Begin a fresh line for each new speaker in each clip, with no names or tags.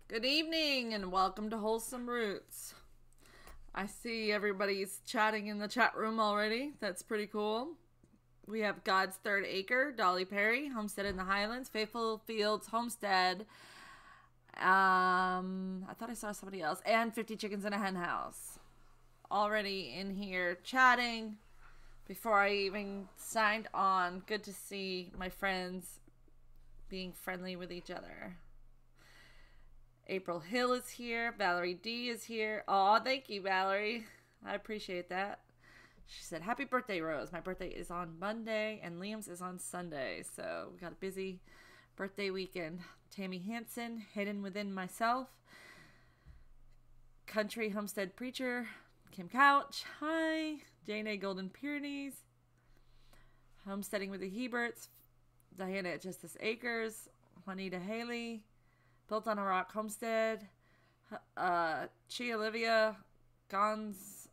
Good evening and welcome to Wholesome Roots. I see everybody's chatting in the chat room already. That's pretty cool. We have God's Third Acre, Dolly Perry, Homestead in the Highlands, Faithful Fields Homestead. I thought I saw somebody else. And 50 Chickens in a Hen House. Already in here chatting before I even signed on. Good to see my friends being friendly with each other. April Hill is here. Valerie D is here. Aw, thank you, Valerie. I appreciate that. She said, happy birthday, Rose. My birthday is on Monday and Liam's is on Sunday. So we got a busy birthday weekend. Tammy Hansen, Hidden Within Myself. Country Homestead Preacher. Kim Couch. Hi. Jane A. Golden Pyrenees. Homesteading with the Heberts. Diana at Justice Acres. Juanita Haley. Built on a Rock Homestead. Chi Olivia. Gons.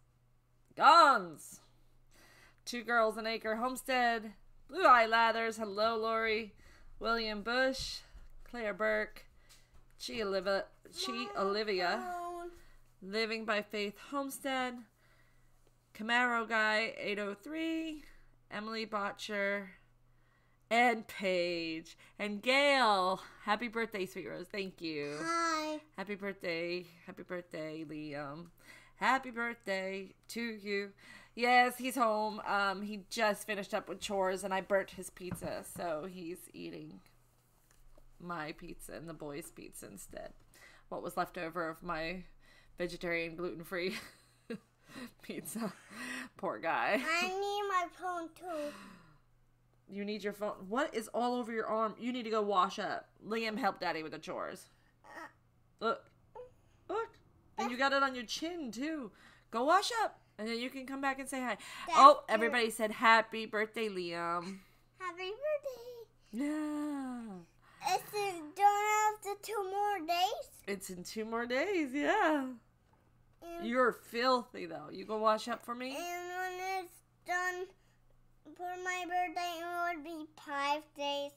Two Girls an Acre Homestead. Blue Eye Lathers. Hello, Lori. William Bush. Claire Burke. Chi Olivia. Living by Faith Homestead. Camaro Guy 803. Emily Botcher. And Paige. And Gail. Happy birthday, Sweet Rose. Thank you.
Hi.
Happy birthday. Happy birthday, Liam. Happy birthday to you. Yes, he's home. He just finished up with chores and I burnt his pizza. So he's eating my pizza and the boys' pizza instead. What was left over of my vegetarian gluten-free pizza. Poor guy.
I need my phone too.
You need your phone. What is all over your arm? You need to go wash up. Liam helped Daddy with the chores. Look. And you got it on your chin too. Go wash up. And then you can come back and say hi. Oh, everybody said happy birthday, Liam.
Happy birthday.
Yeah.
It's done after 2 more days.
It's in 2 more days, yeah. You're filthy though. You go wash up for me?
And when it's done for my birthday, it would be 5 days.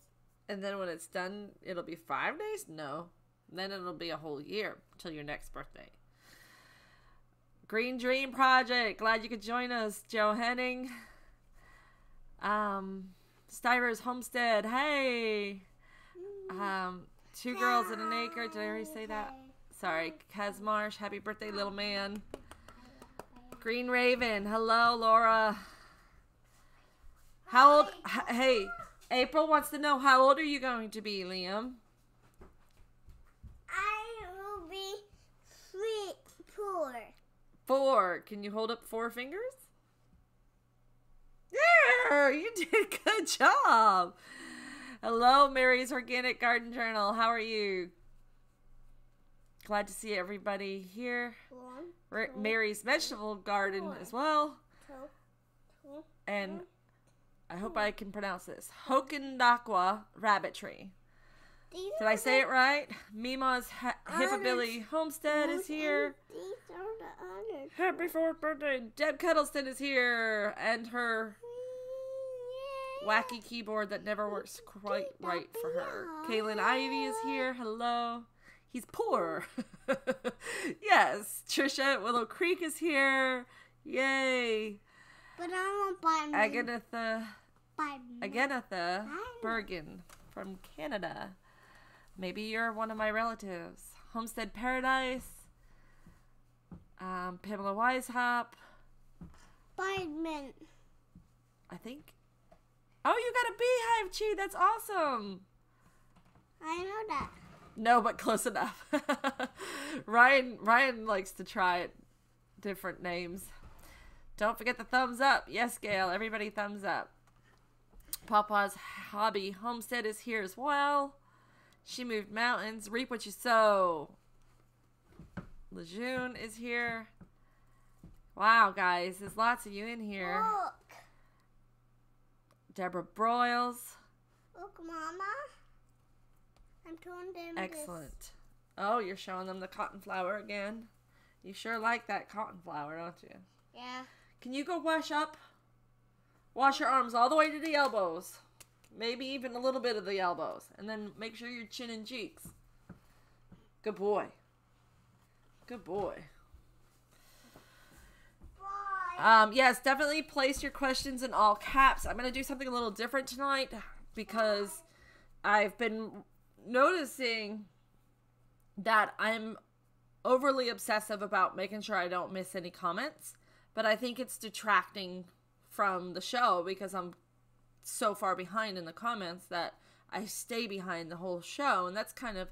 And then when it's done, it'll be 5 days? No. Then it'll be a whole year till your next birthday. Green Dream Project. Glad you could join us, Joe Henning. Stivers Homestead. Hey. 2 Girls in an Acre. Did I already say that? Sorry. Kaz Marsh. Happy birthday, little man. Green Raven. Hello, Laura. How old? Hey, April wants to know, how old are you going to be, Liam?
I will be 4.
4. Can you hold up 4 fingers? There, you did a good job. Hello, Mary's Organic Garden Journal. How are you? Glad to see everybody here. Mary's Vegetable Garden as well. And I hope I can pronounce this. Hokendakwa Rabbitry. Did I say it right? Mima's Hippobilly Homestead is here.
These are the others.
Happy 4th birthday. Deb Cuddleston is here. And her wacky keyboard that never works quite right for her. Kaylin Ivy is here. Hello. He's poor. Yes. Trisha Willow Creek is here. Yay.
But I won't buy me.
Agatha Bergen from Canada. Maybe you're one of my relatives. Homestead Paradise. Pamela Weishaupt.
Bidman.
I think. Oh, you got a beehive, Chi. That's awesome.
I know that.
No, but close enough. Ryan likes to try different names. Don't forget the thumbs up. Yes, Gail. Everybody thumbs up. Papa's Hobby Homestead is here as well. She Moved Mountains. Reap What You Sow. Lejeune is here. Wow, guys. There's lots of you in here.
Look.
Deborah Broyles.
Look, Mama. I'm showing them
Excellent. Oh, you're showing them the cotton flower again. You sure like that cotton flower, don't you?
Yeah.
Can you go wash up? Wash your arms all the way to the elbows. Maybe even a little bit of the elbows. And then make sure your chin and cheeks. Good boy. Good boy. Yes, definitely place your questions in all caps. I'm going to do something a little different tonight because I've been noticing that I'm overly obsessive about making sure I don't miss any comments, but I think it's detracting from the show because I'm so far behind in the comments that I stay behind the whole show, and that's kind of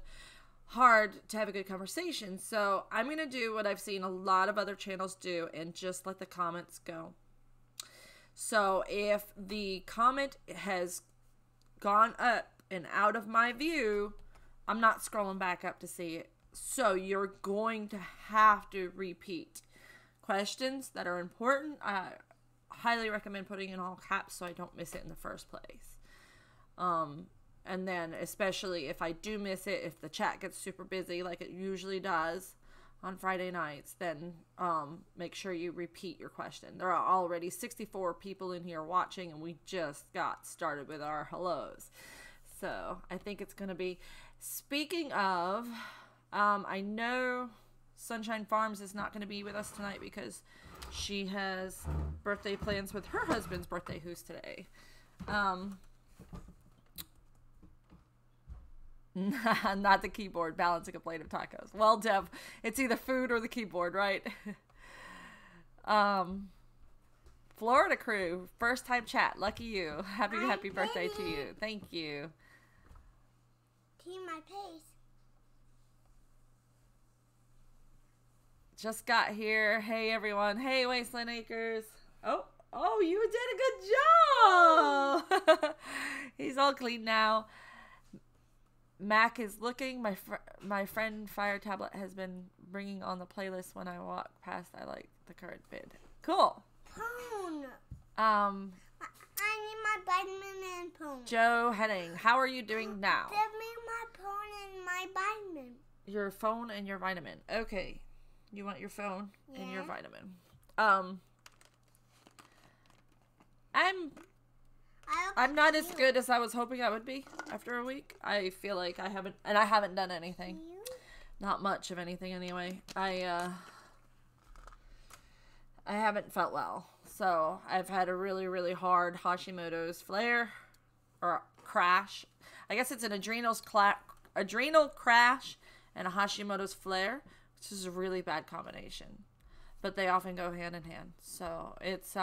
hard to have a good conversation. So I'm going to do what I've seen a lot of other channels do and just let the comments go. So if the comment has gone up and out of my view, I'm not scrolling back up to see it. So you're going to have to repeat questions that are important. I highly recommend putting in all caps so I don't miss it in the first place. And then especially if I do miss it, if the chat gets super busy like it usually does on Friday nights, then make sure you repeat your question. There are already 64 people in here watching, and we just got started with our hellos. So I think it's going to be... Speaking of, I know Sunshine Farms is not going to be with us tonight because she has birthday plans with her husband's birthday, who's today. Not the keyboard, balancing a plate of tacos. Well, Dev, it's either food or the keyboard, right? Florida crew, first time chat. Lucky you. Happy birthday to you. Thank you.
Team my pace.
Just got here. Hey, everyone. Hey, Wasteland Acres. Oh, you did a good job. He's all clean now. Mac is looking. My friend Fire Tablet has been bringing on the playlist when I walk past. I like the current bid. Cool.
Phone.
I
need my vitamin and phone.
Joe Henning, how are you doing now?
Give me my phone and my vitamin.
Your phone and your vitamin. Okay. You want your phone and your vitamin. I'm not as good as I was hoping I would be after a week. I feel like I haven't done anything. Not much of anything anyway. I haven't felt well. So I've had a really, really hard Hashimoto's flare or crash. I guess it's an adrenal crash and a Hashimoto's flare, which is a really bad combination. But they often go hand in hand. So it's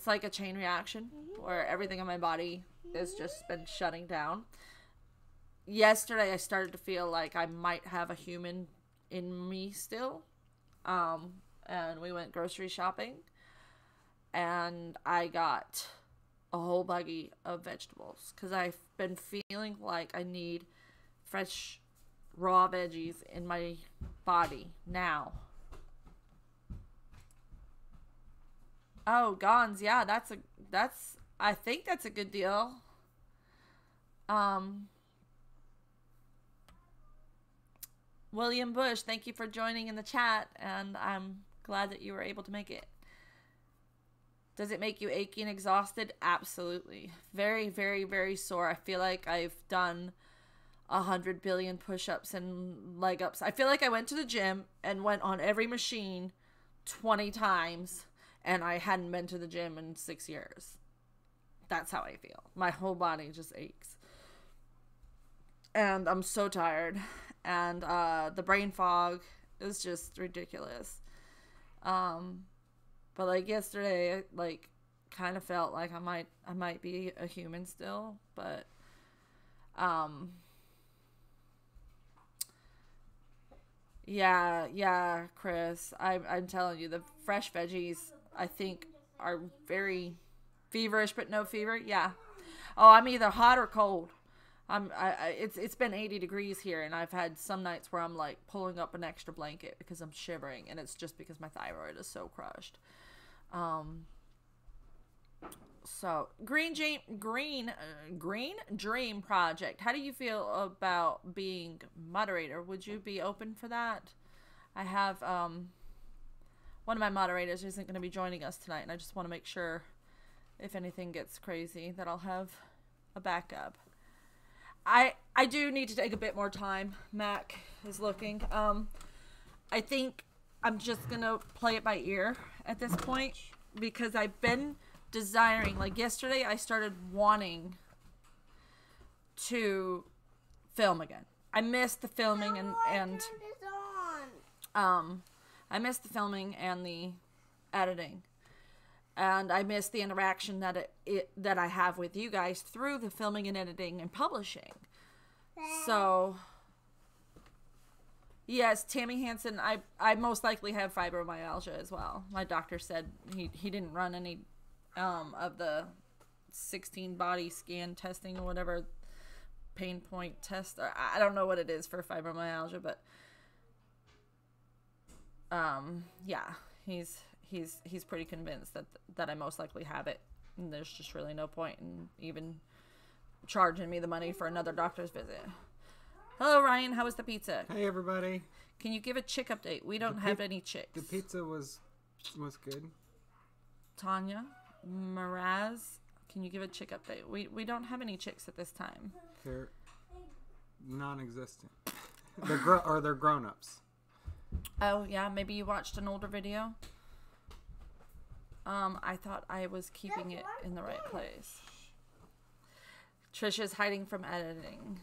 like a chain reaction where everything in my body has just been shutting down. Yesterday, I started to feel like I might have a human in me still. And we went grocery shopping. And I got a whole buggy of vegetables. Because I've been feeling like I need fresh, raw veggies in my body now. Oh, Gons, yeah, I think that's a good deal. William Bush, thank you for joining in the chat, and I'm glad that you were able to make it. Does it make you achy and exhausted? Absolutely. Very, very, very sore. I feel like I've done 100 billion push-ups and leg ups. I feel like I went to the gym and went on every machine 20 times. And I hadn't been to the gym in 6 years. That's how I feel. My whole body just aches. And I'm so tired. And the brain fog is just ridiculous. But like yesterday, I kind of felt like I might be a human still. But yeah, Chris. I'm telling you, the fresh veggies I think are very feverish, but no fever. Yeah. Oh, I'm either hot or cold. It's been 80 degrees here, and I've had some nights where I'm like pulling up an extra blanket because I'm shivering, and it's just because my thyroid is so crushed. So Green Dream Project. How do you feel about being moderator? Would you be open for that? I have one of my moderators isn't going to be joining us tonight, and I just want to make sure if anything gets crazy that I'll have a backup. I do need to take a bit more time. Mac is looking. I think I'm just gonna play it by ear at this point because I've been desiring, like yesterday I started wanting to film again. I missed the filming and I missed the filming and the editing. And I miss the interaction that I have with you guys through the filming and editing and publishing. So, yes, Tammy Hansen, I most likely have fibromyalgia as well. My doctor said he didn't run any of the 16 body scan testing or whatever pain point test. I don't know what it is for fibromyalgia, but yeah, he's pretty convinced that I most likely have it, and there's just really no point in even charging me the money for another doctor's visit. Hello, Ryan. How was the pizza?
Hey, everybody.
Can you give a chick update? We don't have any chicks.
The pizza was good.
Tanya, Miraz, can you give a chick update? We don't have any chicks at this time.
They're non-existent. They're grown-ups.
Oh, yeah, maybe you watched an older video. I thought I was keeping it in the right place. Trisha's hiding from editing.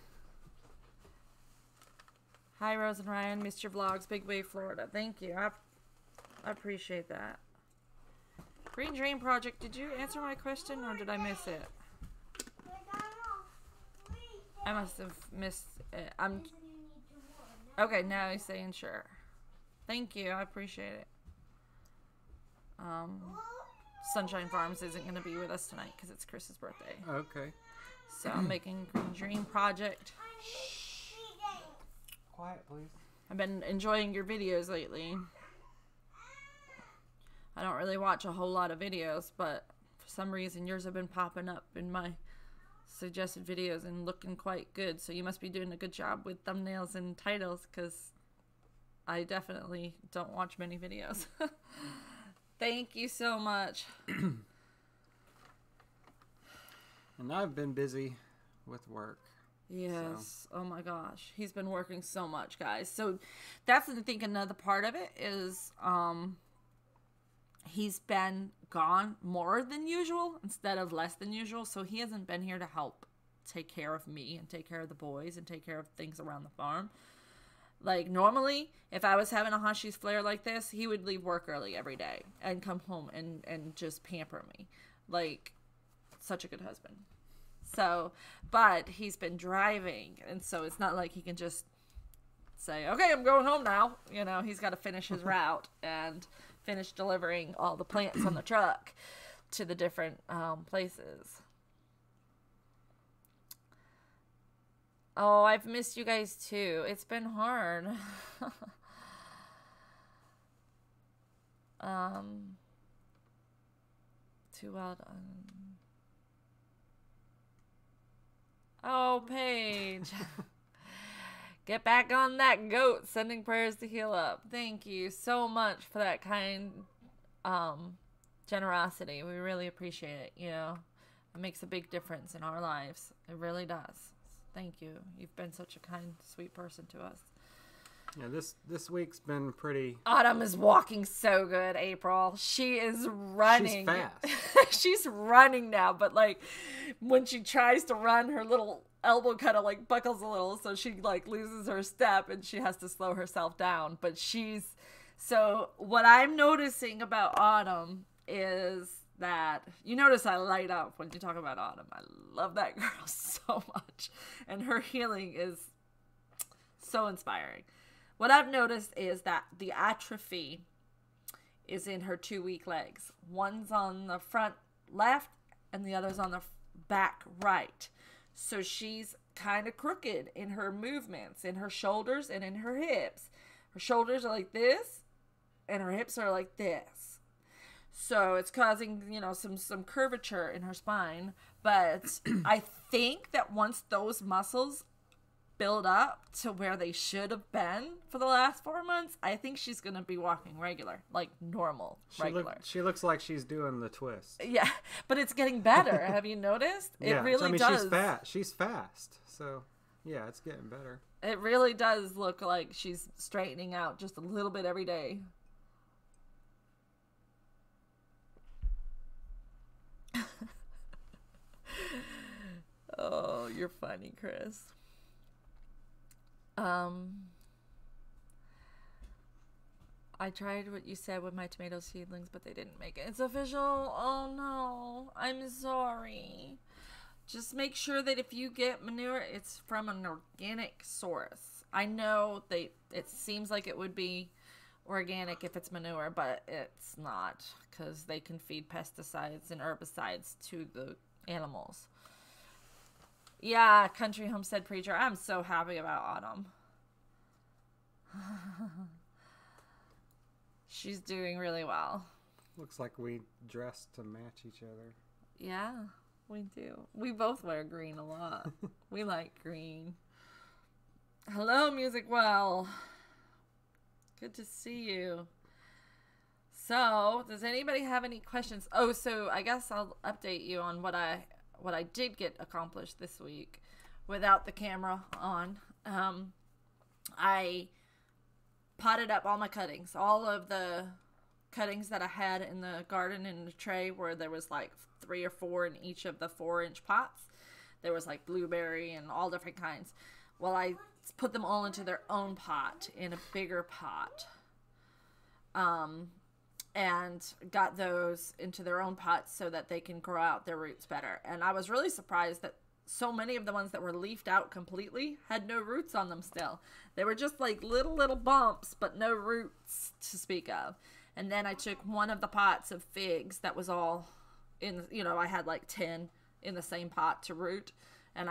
Hi, Rose and Ryan. Missed your vlogs. Big Wave, Florida. Thank you. I appreciate that. Green Dream Project, did you answer my question or did I miss it? I must have missed it. Okay, now he's saying sure. Thank you. I appreciate it. Sunshine Farms isn't going to be with us tonight because it's Chris's birthday.
Okay.
So I'm making Green Dream Project.
Quiet, please.
I've been enjoying your videos lately. I don't really watch a whole lot of videos, but for some reason yours have been popping up in my suggested videos and looking quite good. So you must be doing a good job with thumbnails and titles because I definitely don't watch many videos. Thank you so much.
And I've been busy with work.
Yes. So. Oh my gosh. He's been working so much, guys. So that's, I think, another part of it is he's been gone more than usual instead of less than usual. So he hasn't been here to help take care of me and take care of the boys and take care of things around the farm. Like, normally, if I was having a Hashi's flare like this, he would leave work early every day and come home and just pamper me. Like, such a good husband. So, but he's been driving, and so it's not like he can just say, okay, I'm going home now. You know, he's got to finish his route and finish delivering all the plants on the truck to the different places. Oh, I've missed you guys too. It's been hard. Too well done. Oh, Paige. Get back on that goat. Sending prayers to heal up. Thank you so much for that kind generosity. We really appreciate it. You know, it makes a big difference in our lives. It really does. Thank you. You've been such a kind, sweet person to us.
Yeah, this week's been pretty...
Autumn is walking so good, April. She is running.
She's fast.
She's running now, but like when she tries to run, her little elbow kind of like buckles a little, so she like loses her step and she has to slow herself down. But she's... So what I'm noticing about Autumn is that you notice I light up when you talk about Autumn. I love that girl so much, and her healing is so inspiring. What I've noticed is that the atrophy is in her 2 weak legs. One's on the front left and the other's on the back right. So she's kind of crooked in her movements, in her shoulders and in her hips. Her shoulders are like this and her hips are like this. So it's causing, you know, some curvature in her spine. But I think that once those muscles build up to where they should have been for the last 4 months, I think she's going to be walking regular, like normal, regular.
She looks like she's doing the twist.
Yeah, but it's getting better. Have you noticed? It really does.
She's fat. She's fast. So, yeah, it's getting better.
It really does look like she's straightening out just a little bit every day. Oh, you're funny, Chris. I tried what you said with my tomato seedlings, but they didn't make it. It's official. Oh no, I'm sorry. Just make sure that if you get manure, it's from an organic source. I know it seems like it would be organic if it's manure, but it's not, because they can feed pesticides and herbicides to the animals. Yeah, country homestead preacher. I'm so happy about Autumn. She's doing really well.
Looks like we dressed to match each other.
Yeah, we do. We both wear green a lot. We like green. Hello, Music Well. Good to see you. So, does anybody have any questions? Oh, so I guess I'll update you on what I did get accomplished this week without the camera on. I potted up all my cuttings. All of the cuttings that I had in the garden in the tray, where there was like 3 or 4 in each of the 4-inch pots. There was like blueberry and all different kinds. Well, I put them all into their own pot, in a bigger pot. And got those into their own pots so that they can grow out their roots better. And I was really surprised that so many of the ones that were leafed out completely had no roots on them still. They were just like little bumps, but no roots to speak of. And then I took one of the pots of figs that was all in, I had like 10 in the same pot to root, and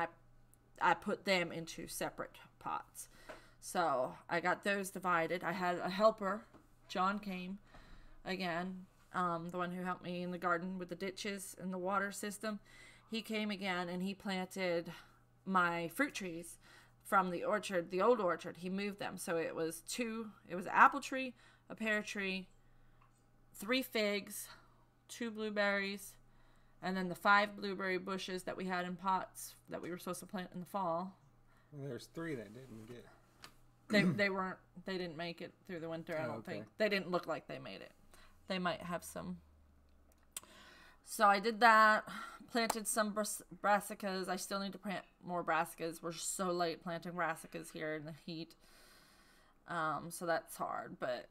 I put them into separate pots. So I got those divided. I had a helper. John came again, the one who helped me in the garden with the ditches and the water system. He came again, and he planted my fruit trees from the orchard, the old orchard. He moved them. So it was an apple tree, a pear tree, 3 figs, 2 blueberries, and then the 5 blueberry bushes that we had in pots that we were supposed to plant in the fall.
Well, there's 3 that didn't get.
They didn't make it through the winter, I don't think. They didn't look like they made it. They might have some. So I did that, planted some brassicas. I still need to plant more brassicas. We're so late planting brassicas here in the heat. So that's hard, but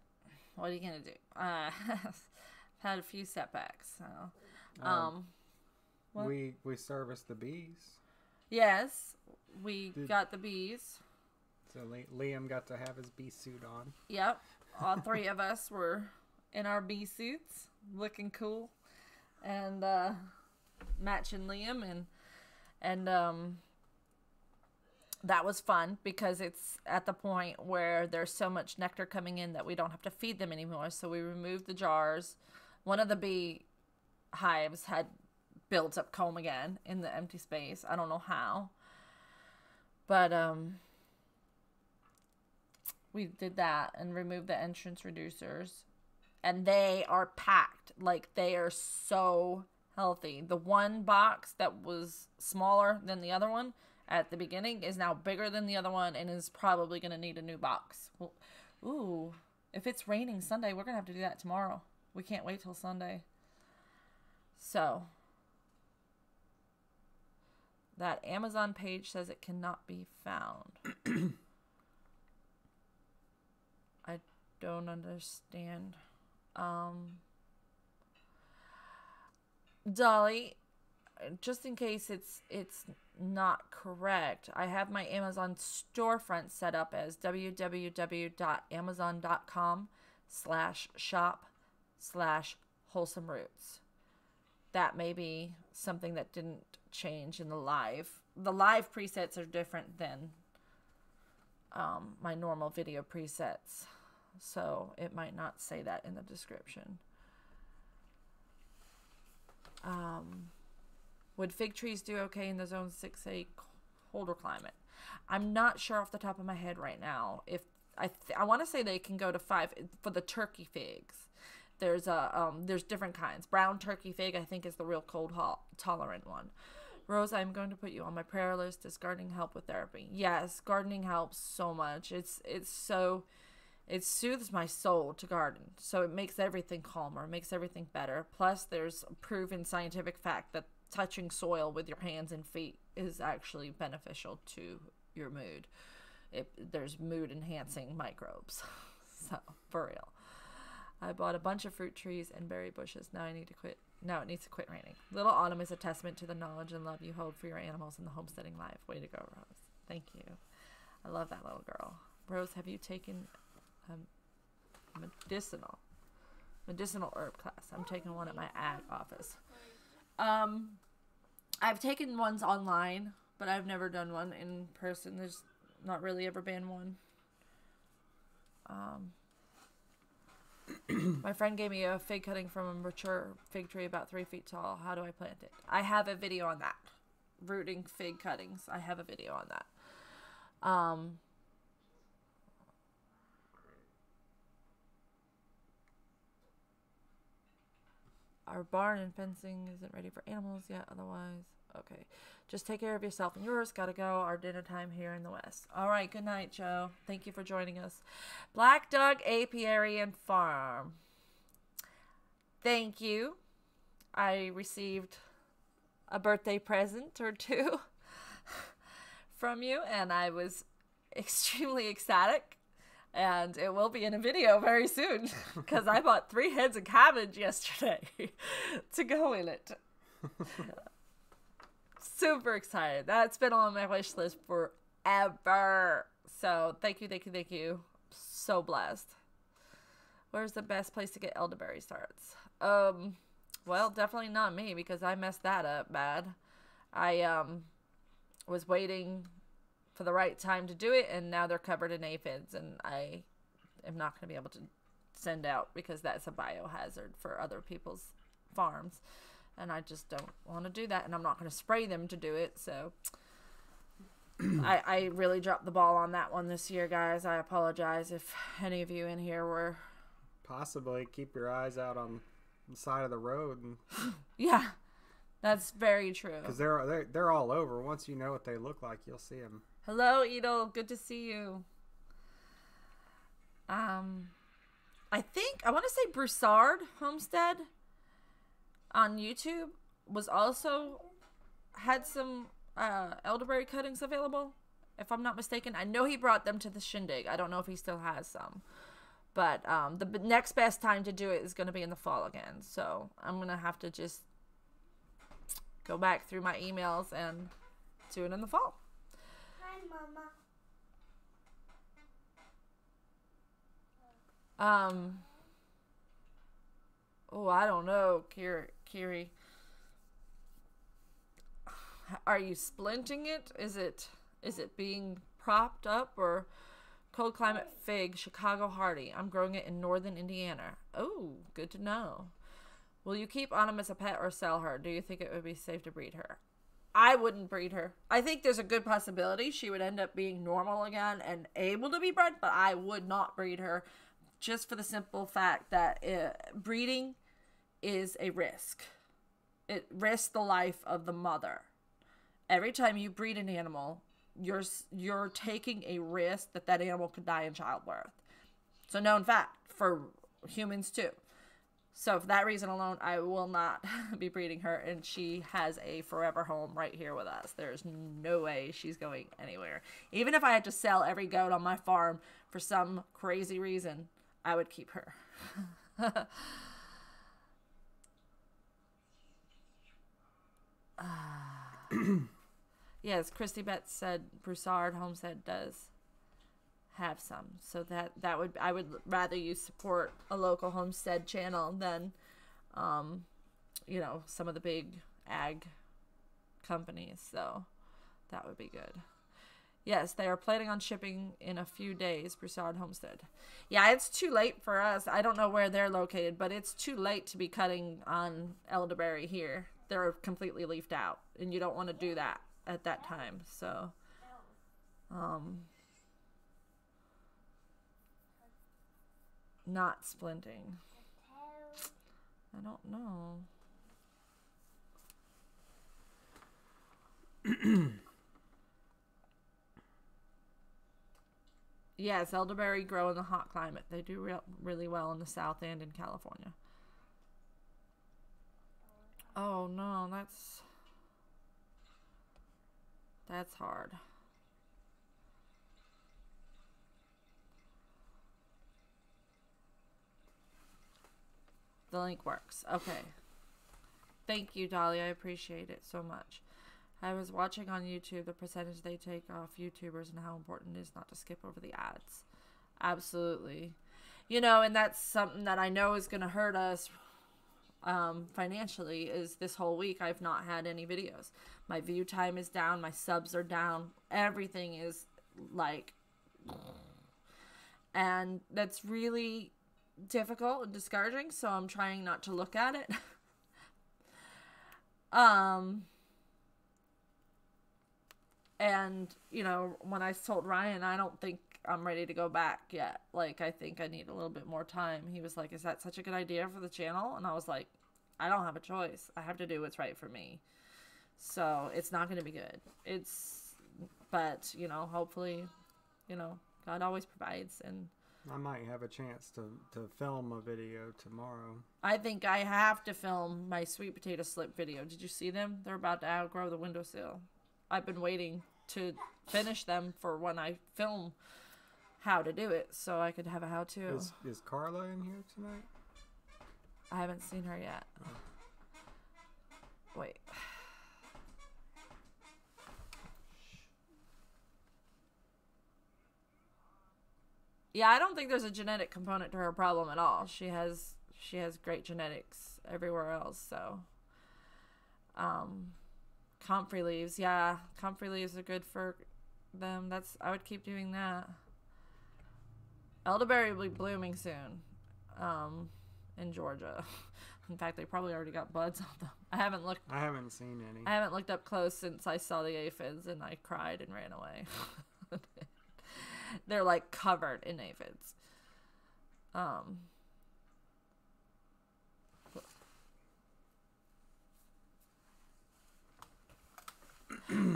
what are you going to do? I've had a few setbacks. So,
we serviced the bees.
Yes, we got the bees.
So Liam got to have his bee suit on.
Yep, all 3 of us were in our bee suits, looking cool, and matching Liam, and that was fun because it's at the point where there's so much nectar coming in that we don't have to feed them anymore. So we removed the jars. One of the bee hives had built up comb again in the empty space. I don't know how, but we did that and removed the entrance reducers. And they are packed. Like, they are so healthy. The one box that was smaller than the other one at the beginning is now bigger than the other one and is probably going to need a new box. Well, ooh, if it's raining Sunday, we're going to have to do that tomorrow. We can't wait till Sunday. So, that Amazon page says it cannot be found. I don't understand. Dolly, just in case it's not correct, I have my Amazon storefront set up as www.amazon.com/shop/wholesome roots. That may be something that didn't change in the live. The live presets are different than my normal video presets, so it might not say that in the description. Would fig trees do okay in the zone 6A colder climate? I'm not sure off the top of my head right now if I want to say they can go to 5 for the turkey figs. There's different kinds. Brown turkey fig, I think, is the real cold tolerant one. Rose, I'm going to put you on my prayer list. Does gardening help with therapy? Yes, gardening helps so much. It soothes my soul to garden. So it makes everything calmer, makes everything better. Plus, there's proven scientific fact that touching soil with your hands and feet is actually beneficial to your mood. There's mood enhancing microbes. So, for real. I bought a bunch of fruit trees and berry bushes. Now it needs to quit raining. Little Autumn is a testament to the knowledge and love you hold for your animals in the homesteading life. Way to go, Rose. Thank you. I love that little girl. Rose, have you taken a medicinal herb class? I'm taking one at my ag office. I've taken ones online, but I've never done one in person. There's not really ever been one. My friend gave me a fig cutting from a mature fig tree about 3 feet tall. How do I plant it? I have a video on that. Rooting fig cuttings. I have a video on that. Our barn and fencing isn't ready for animals yet. Otherwise, okay. Just take care of yourself and yours. Gotta go. Our dinner time here in the West. All right. Good night, Joe. Thank you for joining us. Black Dog Apiary and Farm. Thank you. I received a birthday present or two from you, and I was extremely ecstatic. And it will be in a video very soon because I bought 3 heads of cabbage yesterday to go in it. Super excited. That's been on my wish list forever. So thank you. So blessed. Where's the best place to get elderberry starts? Well, definitely not me because I messed that up bad. I was waiting for the right time to do it, and now they're covered in aphids, and I am not going to be able to send out because that's a biohazard for other people's farms. And I just don't want to do that, and I'm not going to spray them to do it, so I really dropped the ball on that one this year, guys. I apologize if any of you in here were...
Possibly keep your eyes out on the side of the road. And...
Yeah, that's very true.
Because they're all over. Once you know what they look like, you'll see them.
Hello, Edel. Good to see you. I want to say Broussard Homestead on YouTube was also had some elderberry cuttings available, if I'm not mistaken. I know he brought them to the shindig. I don't know if he still has some. But the next best time to do it is going to be in the fall again. So I'm going to have to just go back through my emails and do it in the fall.
Hi, Mama.
Oh, I don't know, Kiri. Are you splinting it? Is it being propped up or cold climate fig, Chicago hardy? I'm growing it in northern Indiana. Oh, good to know. Will you keep Autumn as a pet or sell her? Do you think it would be safe to breed her? I wouldn't breed her. I think there's a good possibility she would end up being normal again and able to be bred, but I would not breed her just for the simple fact that breeding is a risk. It risks the life of the mother. Every time you breed an animal, you're taking a risk that animal could die in childbirth. So known fact for humans too. So for that reason alone, I will not be breeding her, and she has a forever home right here with us. There's no way she's going anywhere. Even if I had to sell every goat on my farm for some crazy reason, I would keep her. Yes, Christy Betts said Broussard Homestead does have some, so I would rather you support a local homestead channel than some of the big ag companies. So that would be good. Yes, they are planning on shipping in a few days. Broussard Homestead. Yeah, it's too late for us. I don't know where they're located, but it's too late to be cutting on elderberry here. They're completely leafed out, and you don't want to do that at that time. So Not splinting. I don't know. Yes, elderberry grow in the hot climate. They do really well in the South and in California. Oh no, that's hard. The link works. Okay. Thank you, Dolly. I appreciate it so much. I was watching on YouTube the percentage they take off YouTubers and how important it is not to skip over the ads. Absolutely. You know, and that's something that I know is going to hurt us financially, is this whole week I've not had any videos. My view time is down. My subs are down. Everything is like... And that's really difficult and discouraging, so I'm trying not to look at it. And, you know, when I told Ryan, I don't think I'm ready to go back yet. Like, I think I need a little bit more time. He was like, is that such a good idea for the channel? And I was like, I don't have a choice. I have to do what's right for me. So, it's not going to be good. But, you know, hopefully, you know, God always provides. And
I might have a chance to film a video tomorrow.
I think I have to film my sweet potato slip video. Did you see them? They're about to outgrow the windowsill. I've been waiting to finish them for when I film how to do it, so I could have a how-to.
Is Carla in here tonight?
I haven't seen her yet. Oh. Wait. Yeah, I don't think there's a genetic component to her problem at all. She has great genetics everywhere else, so. Comfrey leaves. Yeah, comfrey leaves are good for them. I would keep doing that. Elderberry will be blooming soon. In Georgia. In fact, they probably already got buds on them. I haven't seen any. I haven't looked up close since I saw the aphids and I cried and ran away. They're like covered in aphids.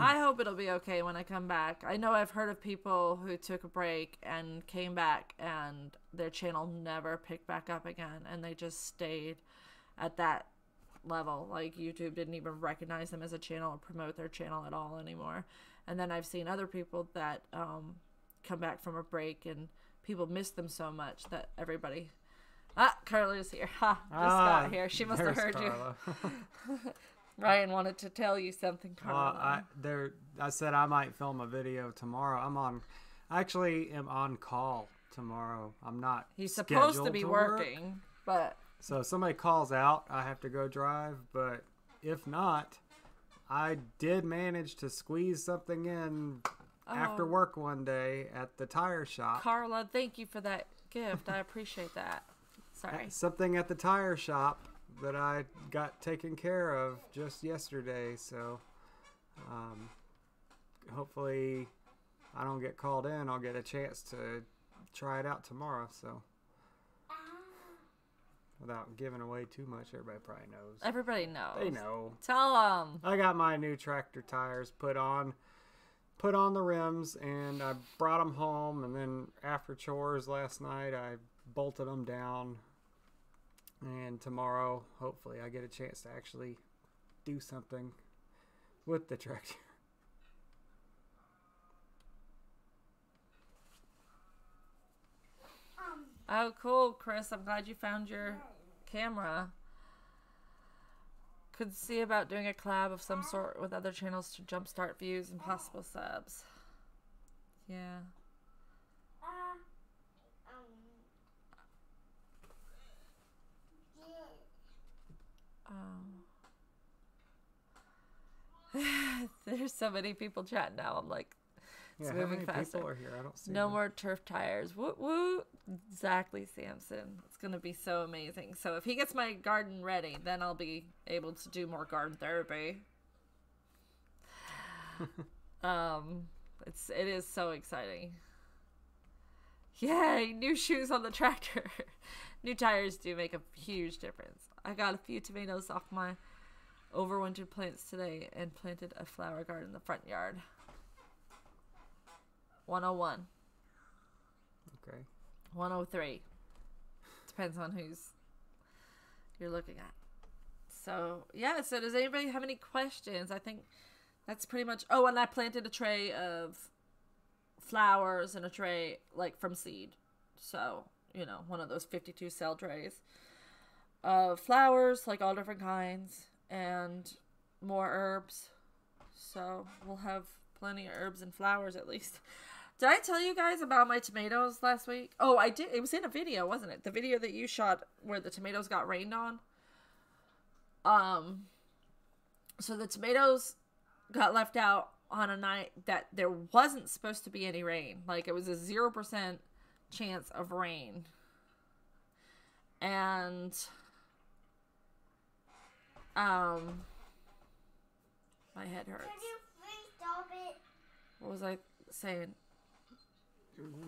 I hope it'll be okay when I come back. I know I've heard of people who took a break and came back and their channel never picked back up again, and they just stayed at that level. Like, YouTube didn't even recognize them as a channel or promote their channel at all anymore. And then I've seen other people that come back from a break and people miss them so much that everybody... Carla's here. Just got here. She must have heard Carla. You. Ryan wanted to tell you something, Carla.
Well, I said I might film a video tomorrow. I actually am on call tomorrow. I'm not.
He's supposed to be working, but
so if somebody calls out, I have to go drive. But if not, I did manage to squeeze something in after work one day at the tire shop.
Carla, thank you for that gift. I appreciate that. Sorry.
Something at the tire shop that I got taken care of just yesterday, so hopefully I don't get called in. I'll get a chance to try it out tomorrow, so without giving away too much, everybody probably knows.
Everybody knows.
They know.
Tell them.
I got my new tractor tires put on the rims, and I brought them home, and then after chores last night I bolted them down. And tomorrow, hopefully, I get a chance to actually do something with the tractor.
Oh, cool, Chris. I'm glad you found your camera. Could see about doing a collab of some sort with other channels to jumpstart views and possible subs. Yeah. There's so many people chatting now. I'm like, it's moving faster.
People are here? I don't see
no
them.
more turf tires. Woo woo. Exactly, Samson. It's gonna be so amazing. So if he gets my garden ready, then I'll be able to do more garden therapy. It is so exciting. Yay, new shoes on the tractor. New tires do make a huge difference. I got a few tomatoes off my overwintered plants today and planted a flower garden in the front yard. 101.
Okay.
103. Depends on who's you're looking at. So, yeah, so does anybody have any questions? I think that's pretty much... Oh, and I planted a tray of flowers and a tray, like, from seed. So, you know, one of those 52 cell trays of flowers, like all different kinds, and more herbs. So, we'll have plenty of herbs and flowers at least. Did I tell you guys about my tomatoes last week? Oh, I did. It was in a video, wasn't it? The video that you shot where the tomatoes got rained on. So the tomatoes got left out on a night that there wasn't supposed to be any rain. Like, it was a 0% chance of rain. And, my head hurts.
Could you please stop it?
What was I saying?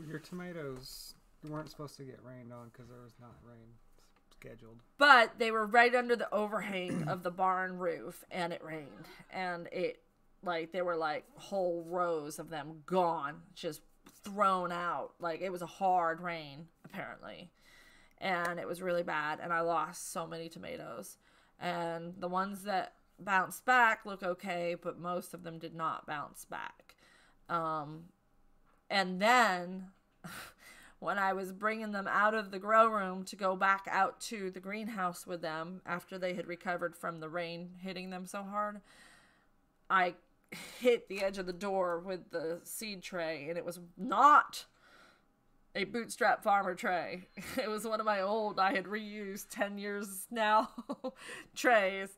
Your tomatoes weren't supposed to get rained on because there was not rain scheduled.
But they were right under the overhang of the barn roof, and it rained. And it, like, there were, like, whole rows of them gone, just thrown out. Like, it was a hard rain, apparently. And it was really bad, and I lost so many tomatoes. And the ones that bounced back look okay, but most of them did not bounce back. And then, when I was bringing them out of the grow room to go back out to the greenhouse with them after they had recovered from the rain hitting them so hard, I hit the edge of the door with the seed tray, and it was not a Bootstrap Farmer tray. It was one of my old, I had reused 10 years now, trays,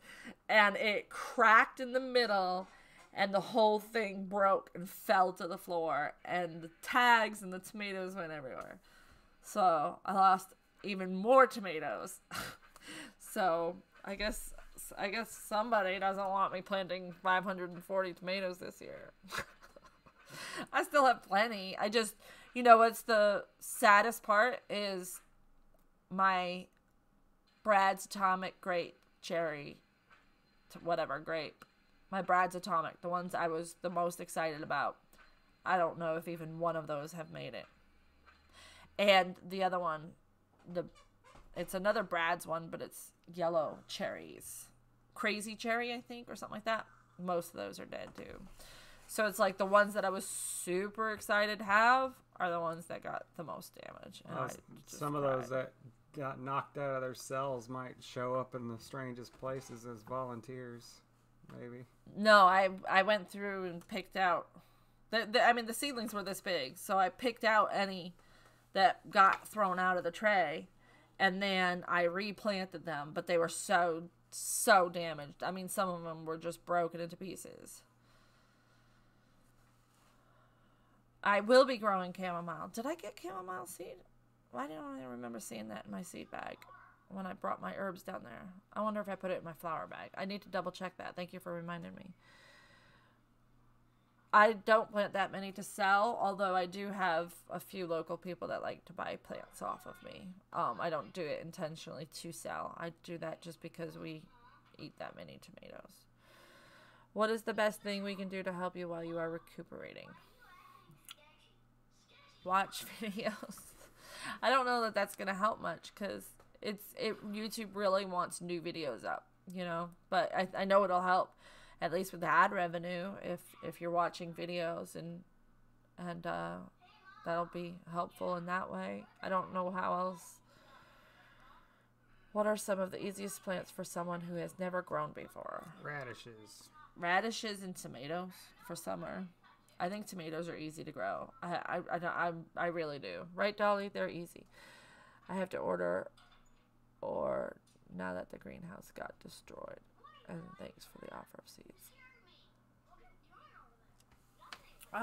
and it cracked in the middle, and the whole thing broke and fell to the floor, and the tags and the tomatoes went everywhere. So I lost even more tomatoes. So I guess somebody doesn't want me planting 540 tomatoes this year. I still have plenty. I just, you know, what's the saddest part is my Brad's Atomic grape cherry, whatever grape. My Brad's Atomic, the ones I was the most excited about. I don't know if even one of those have made it. And the other one, it's another Brad's one, but it's yellow cherries. Crazy cherry, I think, or something like that. Most of those are dead, too. So it's like the ones that I was super excited to have are the ones that got the most damage. And
some of those that got knocked out of their cells might show up in the strangest places as volunteers. Maybe.
No, I went through and picked out. The seedlings were this big, so I picked out any that got thrown out of the tray, and then I replanted them. But they were so damaged. I mean, some of them were just broken into pieces. I will be growing chamomile. Did I get chamomile seed? Why don't I remember seeing that in my seed bag when I brought my herbs down there? I wonder if I put it in my flower bag. I need to double check that. Thank you for reminding me. I don't plant that many to sell, although I do have a few local people that like to buy plants off of me. I don't do it intentionally to sell. I do that just because we eat that many tomatoes. What is the best thing we can do to help you while you are recuperating? Watch videos. I don't know that that's going to help much because YouTube really wants new videos up, you know, but I know it'll help, at least with the ad revenue, if you're watching videos, and that'll be helpful in that way. I don't know how else. What are some of the easiest plants for someone who has never grown before? Radishes and tomatoes for summer. I think tomatoes are easy to grow. I really do. Right, Dolly? They're easy. I have to order, or now that the greenhouse got destroyed. And thanks for the offer of seeds.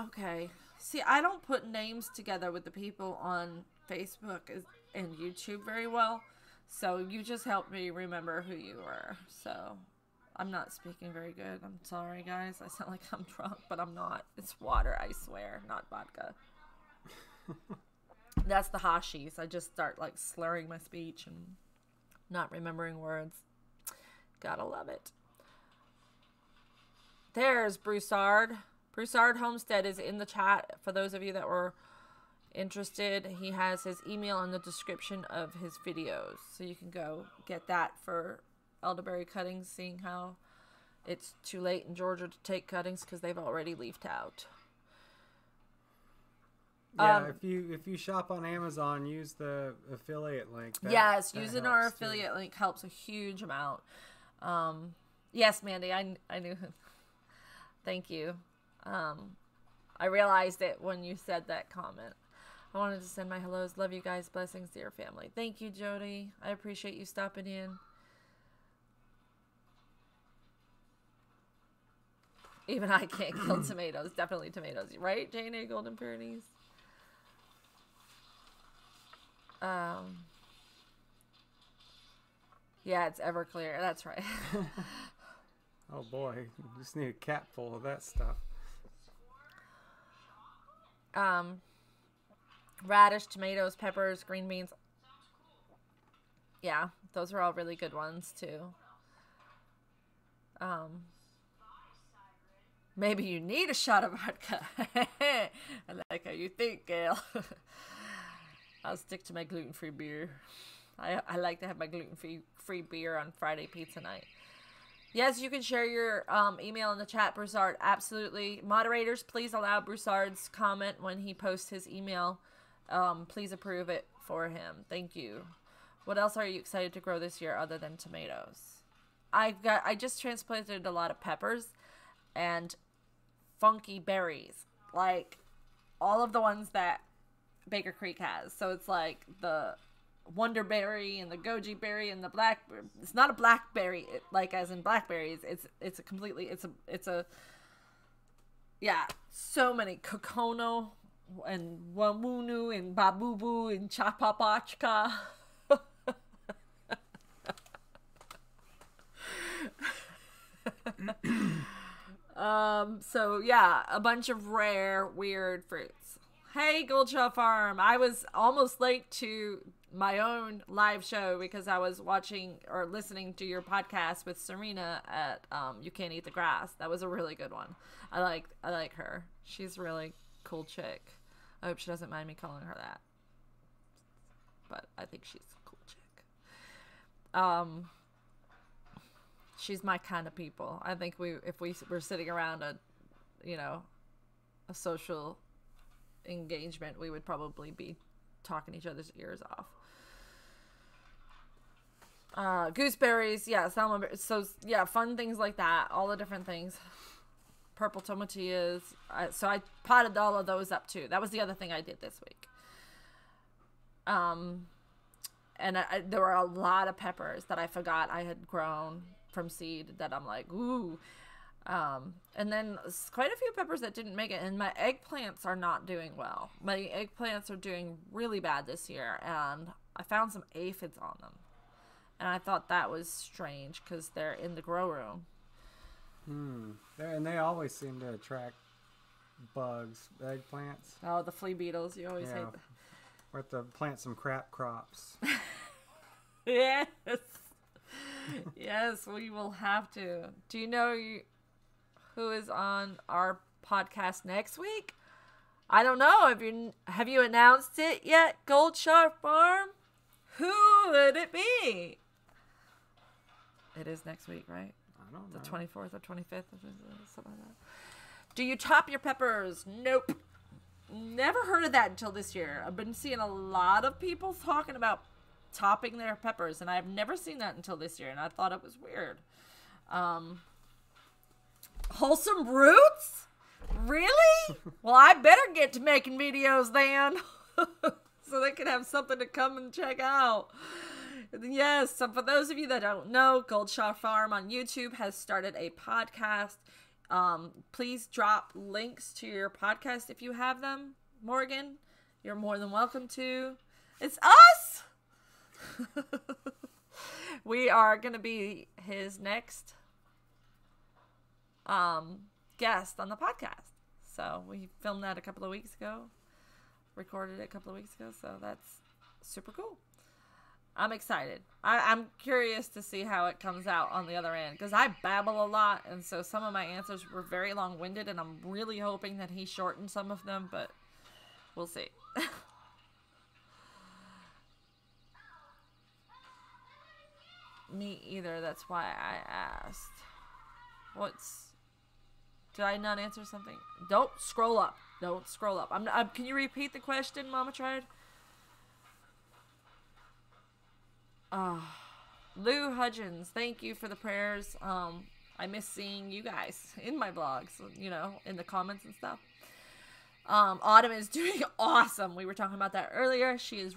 Okay. See, I don't put names together with the people on Facebook and YouTube very well. So you just helped me remember who you were. So I'm not speaking very good. I'm sorry, guys. I sound like I'm drunk, but I'm not. It's water, I swear, not vodka. That's the hashies. I just start like slurring my speech and not remembering words. Gotta love it. There's Broussard. Broussard Homestead is in the chat for those of you that were interested. He has his email in the description of his videos, so you can go get that for elderberry cuttings, seeing how it's too late in Georgia to take cuttings because they've already leafed out.
Yeah, if you shop on Amazon, use the affiliate link.
Yes, using our affiliate link helps a huge amount. Yes, Mandy, I knew. Thank you. I realized it when you said that comment. I wanted to send my hellos. Love you guys. Blessings to your family. Thank you, Jody. I appreciate you stopping in. Even I can't kill tomatoes. Definitely tomatoes. Right, Jane A. Golden Pyrenees? Yeah, it's Everclear. That's right.
Oh boy, you just need a cap full of that stuff.
Radish, tomatoes, peppers, green beans. Yeah, those are all really good ones too. Maybe you need a shot of vodka. I like how you think, Gail. I'll stick to my gluten-free beer. I like to have my gluten-free beer on Friday pizza night. Yes, you can share your email in the chat, Broussard. Absolutely. Moderators, please allow Broussard's comment when he posts his email. Please approve it for him. Thank you. What else are you excited to grow this year other than tomatoes? I just transplanted a lot of peppers and funky berries. Like all of the ones that Baker Creek has. So it's like the Wonderberry and the Goji berry and the blackberry. It's not a blackberry, like as in blackberries. It's a completely, it's a yeah, so many Kokono and Wamunu and Babubu and Chapapachka. So yeah, a bunch of rare, weird fruits. Hey, Goldshaw Farm. I was almost late to my own live show because I was watching or listening to your podcast with Serena at You Can't Eat the Grass. That was a really good one. I like her. She's a really cool chick. I hope she doesn't mind me calling her that. But I think she's a cool chick. She's my kind of people. I think if we were sitting around a social engagement, we would probably be talking each other's ears off. Gooseberries, yeah, salmon. So yeah, fun things like that. All the different things. Purple tomatillas. So I potted all of those up too. That was the other thing I did this week. And there were a lot of peppers that I forgot I had grown from seed that I'm like, ooh. And then quite a few peppers that didn't make it. And my eggplants are not doing well. My eggplants are doing really bad this year. And I found some aphids on them. And I thought that was strange because they're in the grow room.
And they always seem to attract bugs, eggplants.
Oh, the flea beetles. You always hate them.
We have to plant some crap crops.
Yes. Yes, we will have to. Do you know who is on our podcast next week? I don't know. Have you announced it yet, Goldshaw Farm? Who would it be? It is next week, right?
I don't know.
The 24th or 25th, something like that. Do you top your peppers? Nope. Never heard of that until this year. I've been seeing a lot of people talking about topping their peppers, and I've never seen that until this year, and I thought it was weird. Wholesome Roots? Really? Well, I better get to making videos then. So they can have something to come and check out. Yes, so for those of you that don't know, Goldshaw Farm on YouTube has started a podcast. Please drop links to your podcast if you have them, Morgan. You're more than welcome to. It's us! We are going to be his next guest on the podcast. So we filmed that a couple of weeks ago, recorded it a couple of weeks ago. So that's super cool. I'm excited. I'm curious to see how it comes out on the other end, because I babble a lot, and so some of my answers were very long-winded, and I'm really hoping that he shortened some of them, but we'll see. Me either. That's why I asked. Did I not answer something? Don't scroll up. Don't scroll up. Can you repeat the question, Mama tried? Lou Hudgens, thank you for the prayers. I miss seeing you guys in my vlogs, in the comments and stuff. Autumn is doing awesome. We were talking about that earlier. She is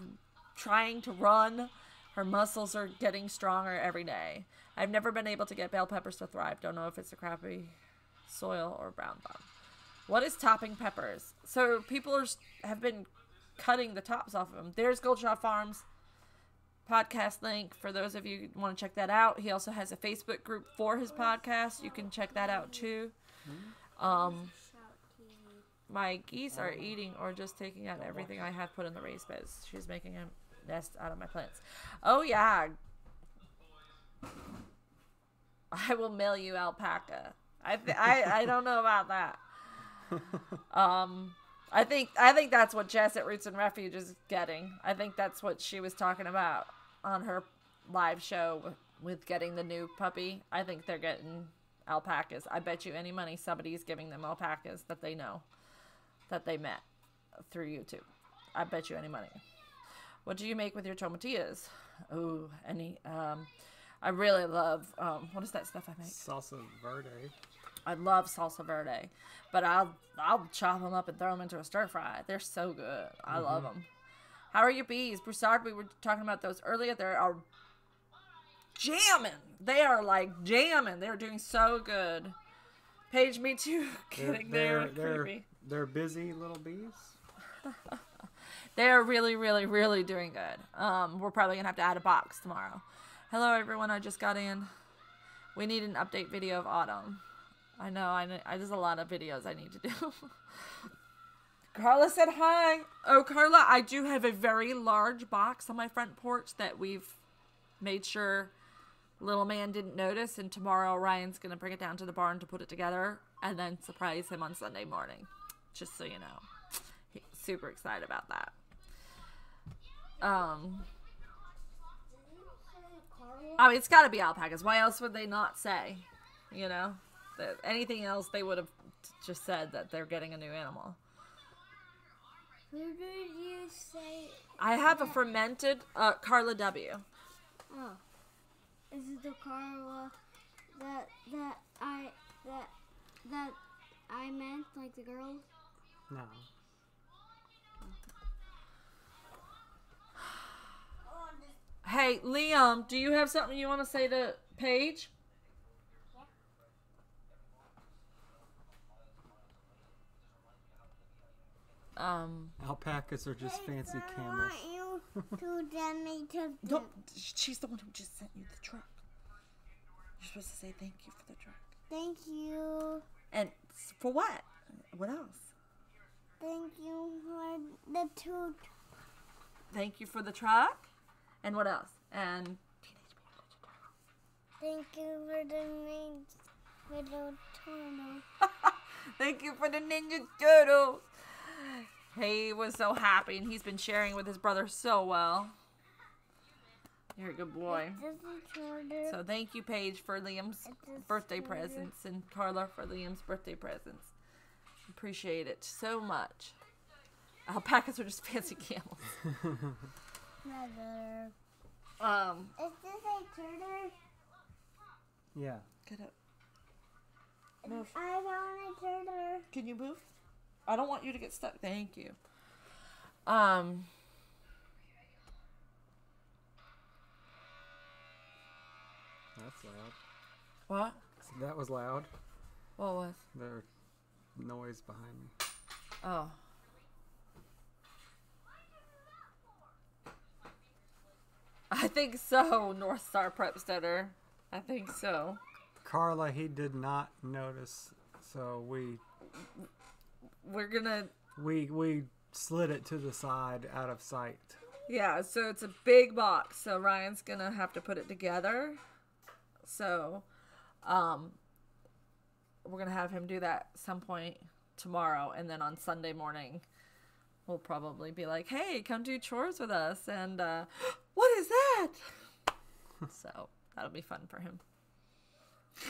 trying to run. Her muscles are getting stronger every day. I've never been able to get bell peppers to thrive. Don't know if it's a crappy soil or brown thumb. What is topping peppers? So people have been cutting the tops off of them. There's Goldshot Farms podcast link for those of you who want to check that out. He also has a Facebook group for his podcast. You can check that out too. My geese are eating or just taking out everything I have put in the raised beds. She's making a nest out of my plants. Oh yeah, I will mail you alpaca. I don't know about that. I think that's what Jess at Roots and Refuge is getting. I think that's what she was talking about on her live show with getting the new puppy. I think they're getting alpacas. I bet you any money somebody's giving them alpacas that they know, that they met through YouTube. I bet you any money. What do you make with your tomatillas? Oh, I really love, what is that stuff I make?
Salsa verde.
I love salsa verde, but I'll chop them up and throw them into a stir fry. They're so good. I love them. How are your bees? Broussard, we were talking about those earlier. They are jamming. They are like jamming. They're doing so good. Paige, me too. Kidding. They're creepy.
They're busy little bees.
They're really, really, really doing good. We're probably going to have to add a box tomorrow. Hello, everyone. I just got in. We need an update video of autumn. I know. There's a lot of videos I need to do. Carla said hi. Oh, Carla, I do have a very large box on my front porch that we've made sure little man didn't notice. And tomorrow, Ryan's going to bring it down to the barn to put it together and then surprise him on Sunday morning. Just so you know. He's super excited about that. I mean, it's got to be alpacas. Why else would they not say? Anything else, they would have just said that they're getting a new animal.
Who did you say?
I have a fermented Carla W.
Oh, is it the Carla that I meant, like the girl?
No.
Hey, Liam, do you have something you want to say to Paige?
Alpacas are just fancy camels.
I want you to send me to
Don't. She's the one who just sent you the truck. You're supposed to say thank you for the truck.
Thank you.
And for what? What else?
Thank you for the truck.
Thank you for the truck. And what else? And
Thank you for the little turtle.
thank you for the Ninja Turtle. He was so happy, and he's been sharing with his brother so well. You're a good boy. So thank you, Paige, for Liam's birthday presents, and Carla for Liam's birthday presents. Appreciate it so much. Alpacas are just fancy camels.
Mother. Is this a turtle?
Yeah.
Get up. Move.
I want a turtle.
Can you move? I don't want you to get stuck. Thank you.
That's loud.
What?
That was loud.
What was?
There's noise behind me.
Oh. I think so, North Star Prep Stutter. I think so.
Carla, he did not notice, so
we're gonna
we slid it to the side out of sight.
Yeah, so it's a big box, so Ryan's gonna have to put it together. So, we're gonna have him do that some point tomorrow, and then on Sunday morning, we'll probably be like, "Hey, come do chores with us," and what is that? So that'll be fun for him,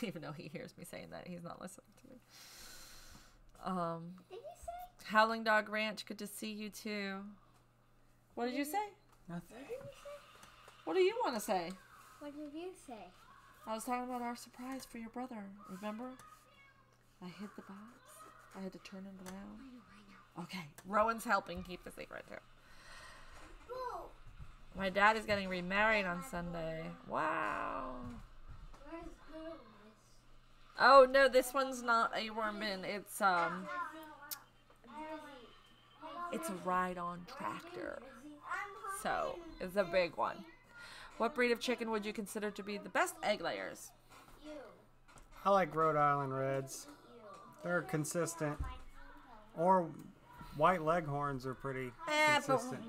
even though he hears me saying that, he's not listening to me.
Did you say?
Howling Dog Ranch, good to see you too. What did you say?
Nothing.
What did you say?
What do you want to say?
What did you say?
I was talking about our surprise for your brother. Remember? I hid the box. I had to turn it around.
I know.
Okay, Rowan's helping keep the secret too.
Boo!
My dad is getting remarried on Sunday. Wow.
Where's Boo?
Oh no, this one's not a worm bin. It's a ride-on tractor. So it's a big one. What breed of chicken would you consider to be the best egg layers?
I like Rhode Island Reds. They're consistent. Or white leghorns are pretty
But
consistent.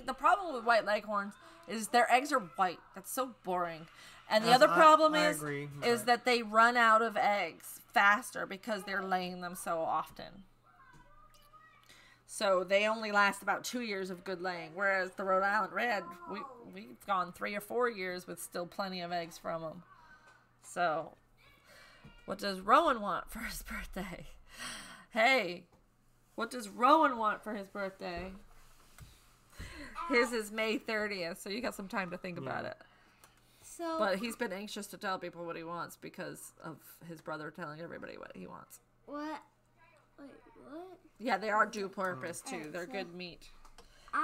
the problem with white leghorns is their eggs are white. That's so boring. And the
Yes,
other problem
I
is
agree,
is
but-
that they run out of eggs faster because they're laying them so often. So they only last about 2 years of good laying, whereas the Rhode Island Red, we've gone 3 or 4 years with still plenty of eggs from them. So, what does Rowan want for his birthday? Hey, what does Rowan want for his birthday? His is May 30th, so you got some time to think about it.
So,
But he's been anxious to tell people what he wants because of his brother telling everybody what he wants.
what? Wait, what?
Yeah, they are due purpose too. They're good meat.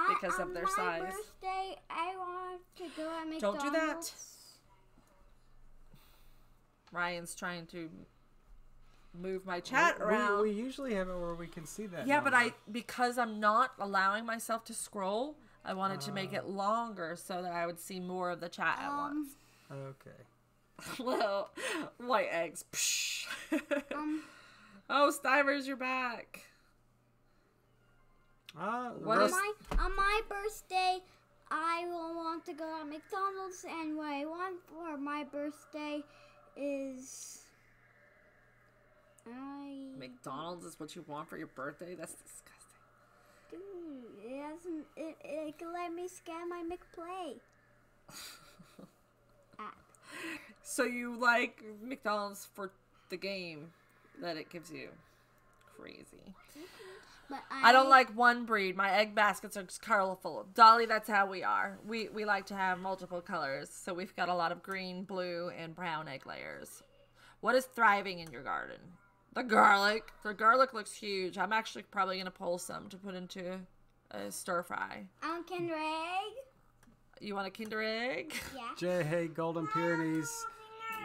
Because of their size.
On my birthday, I want to go at McDonald's.
Don't do that. Ryan's trying to move my chat around.
We usually have it where we can see that.
Yeah, but
number.
because I'm not allowing myself to scroll, I wanted to make it longer so that I would see more of the chat at once.
Okay.
Well, white eggs. Psh. Oh, Stivers, you're back. What
roast-
On my birthday, I will want to go at McDonald's, and what I want for my birthday is
McDonald's is what you want for your birthday? That's disgusting.
Dude, it can let me scan my McPlay app.
So you like McDonald's for the game that it gives you? Crazy.
But
I don't like one breed. My egg baskets are colorful. Dolly, that's how we are. We like to have multiple colors. So we've got a lot of green, blue, and brown egg layers. What is thriving in your garden? The garlic. The garlic looks huge. I'm actually probably going to pull some to put into a stir fry.
Kinder Egg.
You want a Kinder Egg?
Yeah.
J. Hay Golden Pyrenees.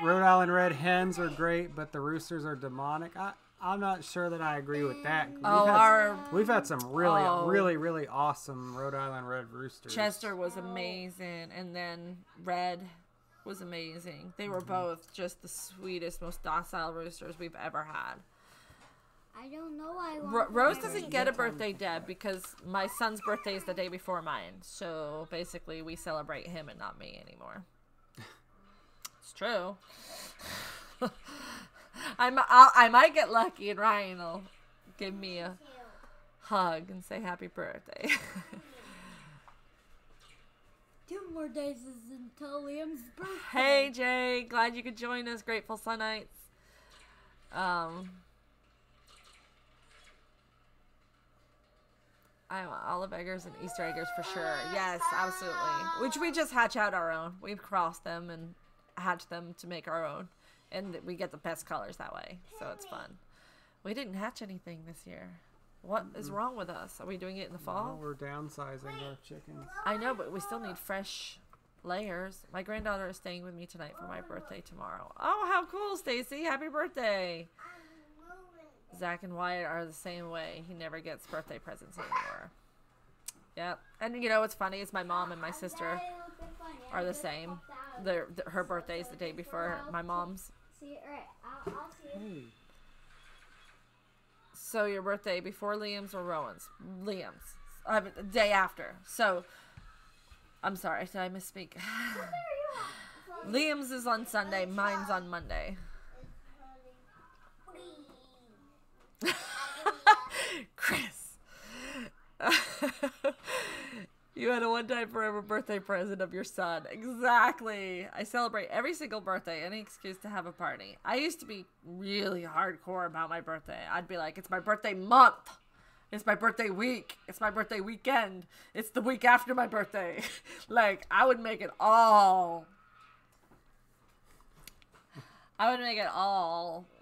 Rhode Island Red hens are great, but the roosters are demonic. I'm not sure that I agree with that. We've had some really awesome Rhode Island Red roosters.
Chester was amazing, and then Red was amazing. They were both just the sweetest, most docile roosters we've ever had.
I don't know why I want
Rose doesn't get a birthday, Deb, because my son's birthday is the day before mine. So basically, we celebrate him and not me anymore. It's true. I might get lucky and Ryan will give me a hug and say happy birthday.
2 more days is until Liam's birthday.
Hey Jay, glad you could join us. Grateful Sunnights. I want olive eggers and Easter eggers for sure. Yes, absolutely. Which we just hatch out our own. We've crossed them and hatched them to make our own. And we get the best colors that way. So it's fun. We didn't hatch anything this year. What is wrong with us? Are we doing it in the fall?
No, we're downsizing our chickens.
I know, but we still need fresh layers. My granddaughter is staying with me tonight for my birthday tomorrow. Oh, how cool, Stacy. Happy birthday. Zach and Wyatt are the same way. He never gets birthday presents anymore. Yep. And you know what's funny is my mom and my sister are the same. Her birthday is the day before my mom's.
See it right. I'll see it.
Hey.
So your birthday before Liam's or Rowan's? Liam's. The day after. So, I'm sorry. Did I misspeak? Liam's is on Sunday. Mine's on Monday. Chris. You had a one-time forever birthday present of your son. Exactly. I celebrate every single birthday, any excuse to have a party. I used to be really hardcore about my birthday. I'd be like, it's my birthday month. It's my birthday week. It's my birthday weekend. It's the week after my birthday. Like, I would make it all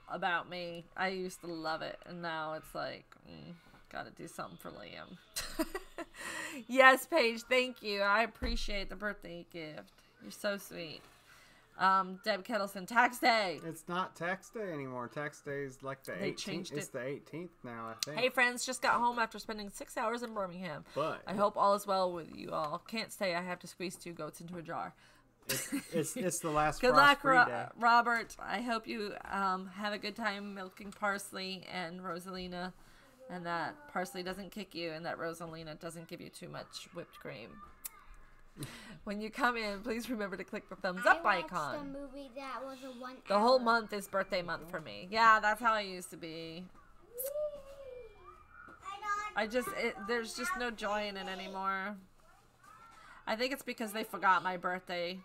about me. I used to love it. And now it's like, gotta do something for Liam. Yes, Paige, thank you. I appreciate the birthday gift. You're so sweet. Deb Kettleson, tax day.
It's not tax day anymore. Tax day is like the 18th.
They changed it.
It's the 18th now, I think.
Hey, friends, just got home after spending 6 hours in Birmingham.
But
I hope all is well with you all. Can't stay. I have to squeeze 2 goats into a jar.
it's the last
Good luck,
frost-free day.
Robert. I hope you have a good time milking Parsley and Rosalina, and that Parsley doesn't kick you, and that Rosalina doesn't give you too much whipped cream. When you come in, please remember to click the thumbs up
I watched
icon.
a movie that was a 1
The whole month is birthday month for me. Yeah, that's how I used to be. There's just no joy in it anymore. I think it's because they forgot my birthday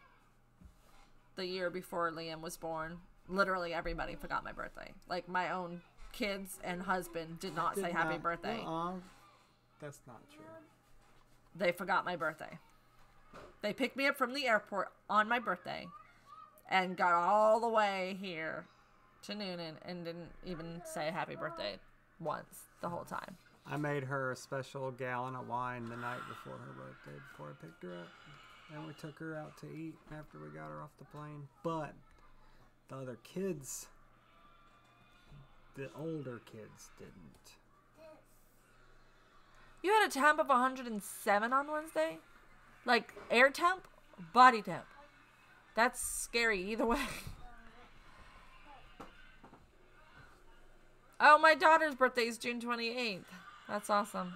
the year before Liam was born. Literally everybody forgot my birthday. Like my own kids and husband did not say happy birthday.
That's not true.
They forgot my birthday. They picked me up from the airport on my birthday and got all the way here to Noonan and didn't even say happy birthday once the whole time.
I made her a special gallon of wine the night before her birthday, before I picked her up. And we took her out to eat after we got her off the plane. But the other kids, the older kids, didn't.
You had a temp of 107 on Wednesday? Like air temp? Body temp? That's scary either way. Oh, my daughter's birthday is June 28th. That's awesome.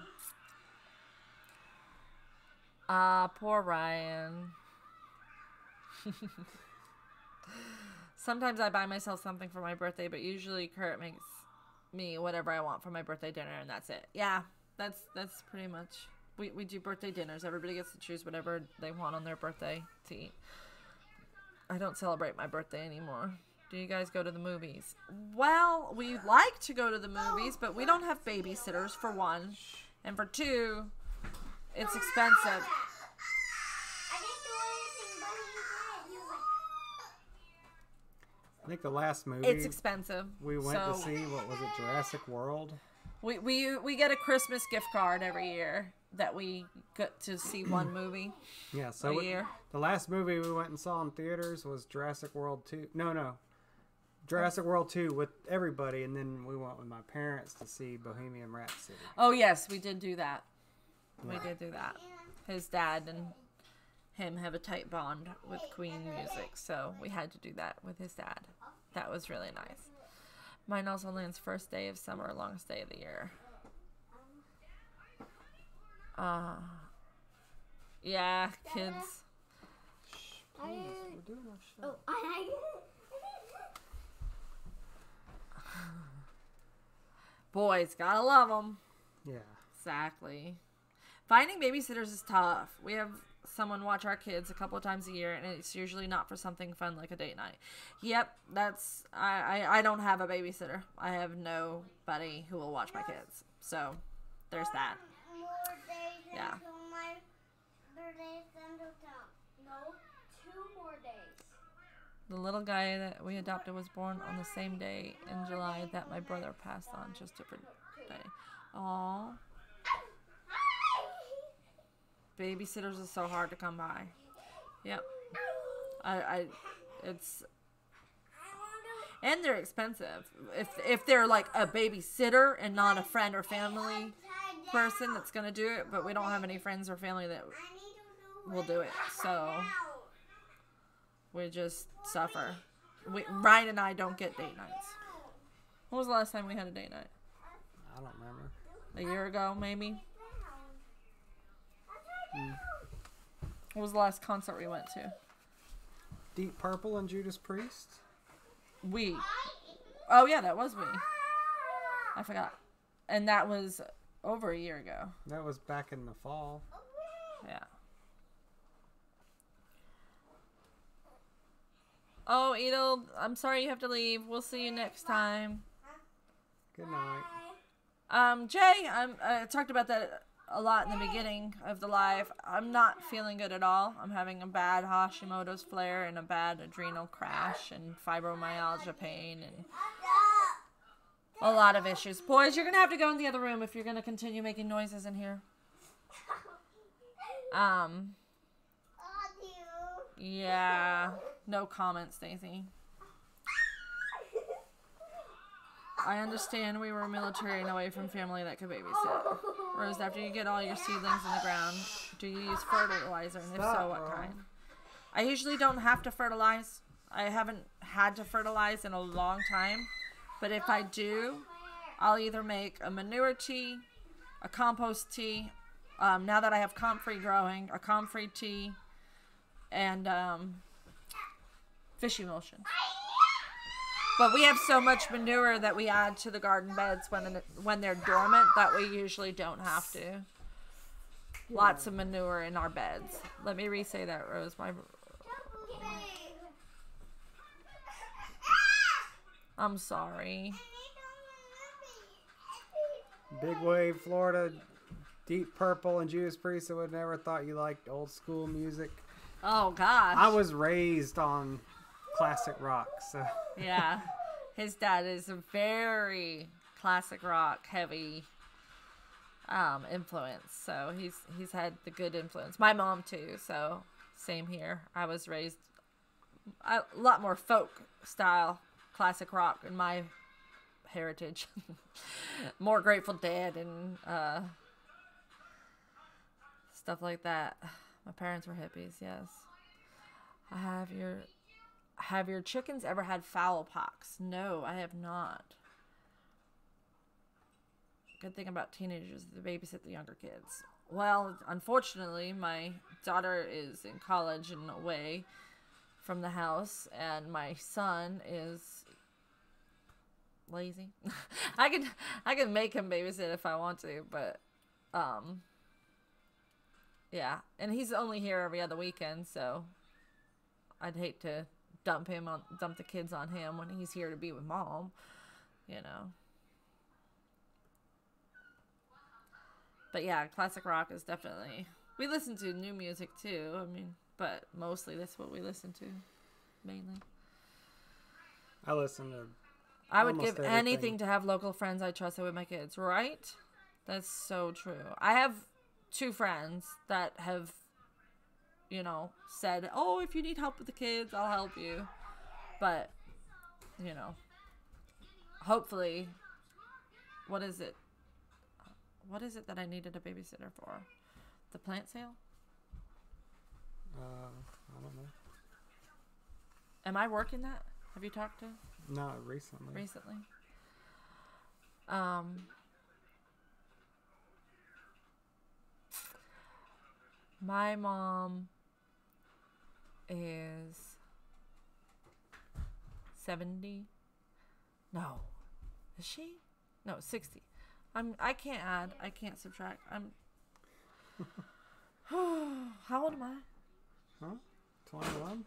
Poor Ryan. Sometimes I buy myself something for my birthday, but usually Kurt makes me whatever I want for my birthday dinner, and that's it. Yeah, that's pretty much. We do birthday dinners. Everybody gets to choose whatever they want on their birthday to eat. I don't celebrate my birthday anymore. Do you guys go to the movies? Well, we like to go to the movies, but we don't have babysitters, for one. And for two, it's expensive.
I think the last movie
It's expensive.
we went to see, what was it, Jurassic World?
We get a Christmas gift card every year that we get to see one movie
Yeah, so
a year.
the last movie we went and saw in theaters was Jurassic World 2. No. Jurassic World 2 with everybody, and then we went with my parents to see Bohemian Rhapsody.
Oh, yes, we did do that. We
Yeah.
did do that. His dad and him have a tight bond with Queen music, so we had to do that with his dad. That was really nice. Mine also lands first day of summer, longest day of the year. Yeah, kids.
We're doing our show.
Boys, gotta love them.
Yeah.
Exactly. Finding babysitters is tough. We have someone watch our kids a couple of times a year, and it's usually not for something fun like a date night. Yep, that's I don't have a babysitter. I have nobody who will watch my kids. So there's that. Yeah.
No, 2 more days.
The little guy that we adopted was born on the same day in July that my brother passed on, just different day. Aww. Babysitters are so hard to come by. Yep. And they're expensive. If they're like a babysitter and not a friend or family person that's gonna do it, but we don't have any friends or family that will do it, so we just suffer. Ryan and I don't get date nights. When was the last time we had a date night?
I don't remember.
A year ago, maybe? What was the last concert we went to?
Deep Purple and Judas Priest?
We. Oh, yeah, that was we. I forgot. And that was over a year ago.
That was back in the fall.
Yeah. Oh, Edel, I'm sorry you have to leave. We'll see you next time.
Good night.
Jay, I talked about that a lot in the beginning of the live. I'm not feeling good at all. I'm having a bad Hashimoto's flare and a bad adrenal crash and fibromyalgia pain and a lot of issues. Boys, you're going to have to go in the other room if you're going to continue making noises in here. Yeah, no comment, Stacy. I understand we were military and away from family that could babysit. Rose, after you get all your seedlings in the ground, do you use fertilizer? And if so, what kind? I usually don't have to fertilize. I haven't had to fertilize in a long time. But if I do, I'll either make a manure tea, a compost tea. Now that I have comfrey growing, a comfrey tea, and fish emulsion. But we have so much manure that we add to the garden beds when they're dormant that we usually don't have to. Lots of manure in our beds. Let me re-say that, Rose. I'm sorry.
Big Wave, Florida, Deep Purple, and Judas Priest. I would never thought you liked old school music.
Oh, gosh.
I was raised on classic rock, so.
Yeah. His dad is a very classic rock heavy influence. So he's had the good influence. My mom too, so same here. I was raised a lot more folk style classic rock in my heritage. More Grateful Dead and stuff like that. My parents were hippies, yes. Have your chickens ever had fowl pox? No, I have not. Good thing about teenagers is they babysit the younger kids. Well, unfortunately, my daughter is in college and away from the house, and my son is lazy. I can make him babysit if I want to, but yeah, and he's only here every other weekend, so I'd hate to dump the kids on him when he's here to be with mom, you know. But yeah, classic rock is definitely. We listen to new music too. I mean, but mostly that's what we listen to, mainly.
I listen to.
I would give anything to have local friends I trusted with my kids, right? That's so true. I have 2 friends that have, you know, said, oh, if you need help with the kids, I'll help you. But, you know, hopefully, what is it that I needed a babysitter for? The plant sale?
I don't know.
Am I working that? Have you talked to?
Not recently.
My mom is 70. No. Is she? No, 60. I can't add. I can't subtract. How old am I?
Huh? 21?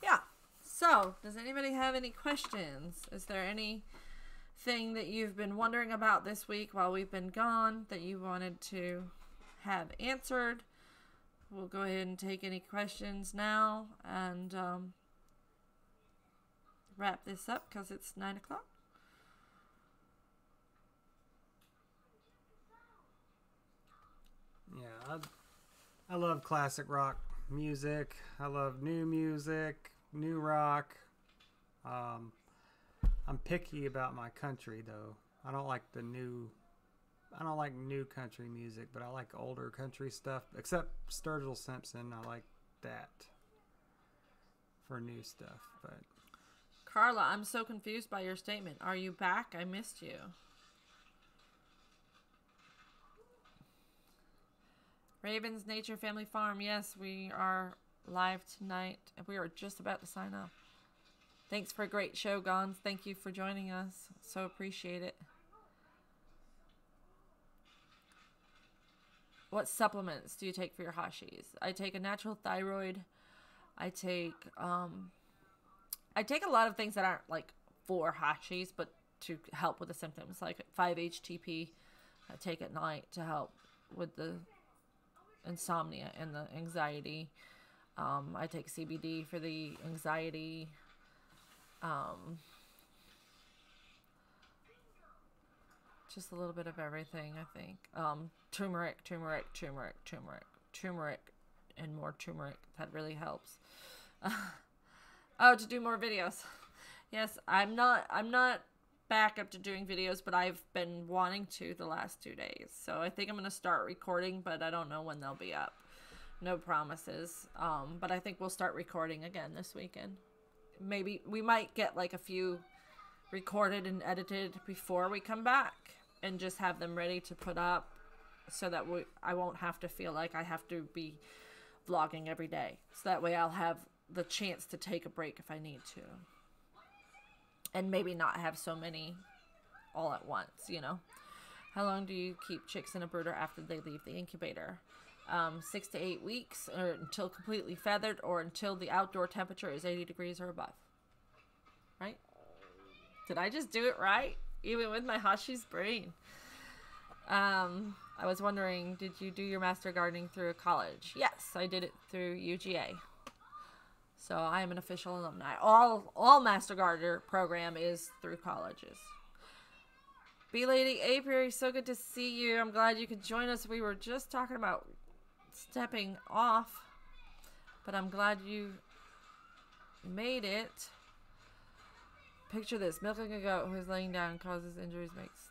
Yeah. So, does anybody have any questions? Is there anything that you've been wondering about this week while we've been gone that you wanted to have answered? We'll go ahead and take any questions now and wrap this up because it's 9 o'clock.
Yeah, I love classic rock music. I love new music, new rock. I'm picky about my country, though. I don't like the new I don't like new country music, but I like older country stuff. Except Sturgill Simpson, I like that for new stuff. But
Carla, I'm so confused by your statement. Are you back? I missed you. Ravens Nature Family Farm. Yes, we are live tonight. We are just about to sign off. Thanks for a great show, Gons. Thank you for joining us. So appreciate it. What supplements do you take for your Hashis? I take a natural thyroid. I take a lot of things that aren't like for Hashis, but to help with the symptoms, like 5-HTP. I take at night to help with the insomnia and the anxiety. I take CBD for the anxiety. Just a little bit of everything, I think. Turmeric, and more turmeric. That really helps. Oh, to do more videos. Yes, I'm not back up to doing videos, but I've been wanting to the last 2 days. So I think I'm going to start recording, but I don't know when they'll be up. No promises. But I think we'll start recording again this weekend. Maybe we might get like a few recorded and edited before we come back and just have them ready to put up so that I won't have to feel like I have to be vlogging every day. So that way I'll have the chance to take a break if I need to. And maybe not have so many all at once, you know. How long do you keep chicks in a brooder after they leave the incubator? 6 to 8 weeks, or until completely feathered, or until the outdoor temperature is 80 degrees or above. Right? Did I just do it right? Even with my Hashi's brain. I was wondering, did you do your master gardening through a college? Yes, I did it through UGA. So I am an official alumni. All Master Gardener program is through colleges. Bee Lady Apiary, so good to see you. I'm glad you could join us. We were just talking about stepping off, but I'm glad you made it. Picture this. Milking a goat who is laying down causes injuries, makes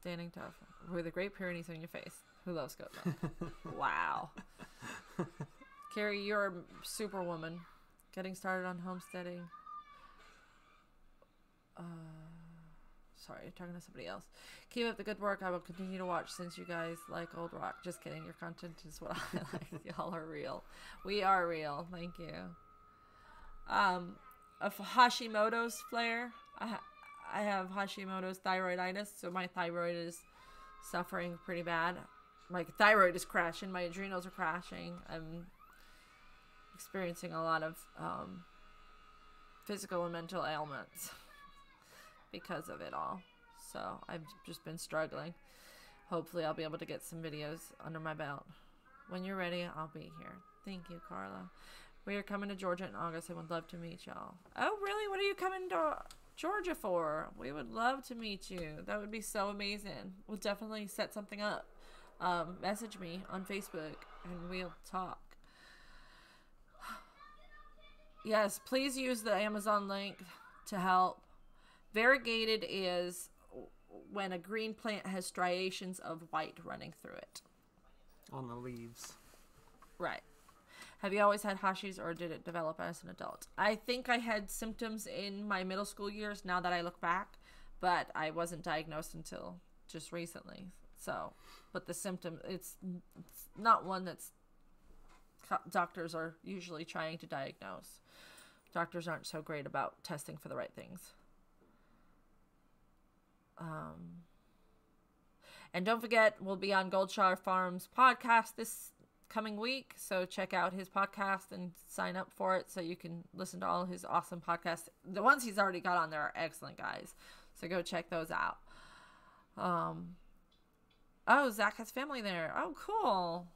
standing tough. With a great Pyrenees on your face. Who loves goat milk? Wow. Carrie, you're a superwoman. Getting started on homesteading. Sorry, you're talking to somebody else. Keep up the good work. I will continue to watch since you guys like old rock. Just kidding. Your content is what I like. Y'all are real. We are real. Thank you. Of Hashimoto's flare. I have Hashimoto's thyroiditis, so my thyroid is suffering pretty bad. My thyroid is crashing. My adrenals are crashing. I'm experiencing a lot of physical and mental ailments because of it all. So I've just been struggling. Hopefully I'll be able to get some videos under my belt. When you're ready, I'll be here. Thank you, Carla. We are coming to Georgia in August. I would love to meet y'all. Oh, really? What are you coming to Georgia for? We would love to meet you. That would be so amazing. We'll definitely set something up. Message me on Facebook and we'll talk. Yes, please use the Amazon link to help. Variegated is when a green plant has striations of white running through it.
On the leaves.
Right. Have you always had Hashis or did it develop as an adult? I think I had symptoms in my middle school years now that I look back, but I wasn't diagnosed until just recently. So, but the symptom, it's not one that's doctors are usually trying to diagnose. Doctors aren't so great about testing for the right things. And don't forget, we'll be on Goldshire Farms podcast this coming week. So check out his podcast and sign up for it so you can listen to all his awesome podcasts. The ones he's already got on there are excellent, guys. So go check those out. Oh, Zach has family there. Oh, cool.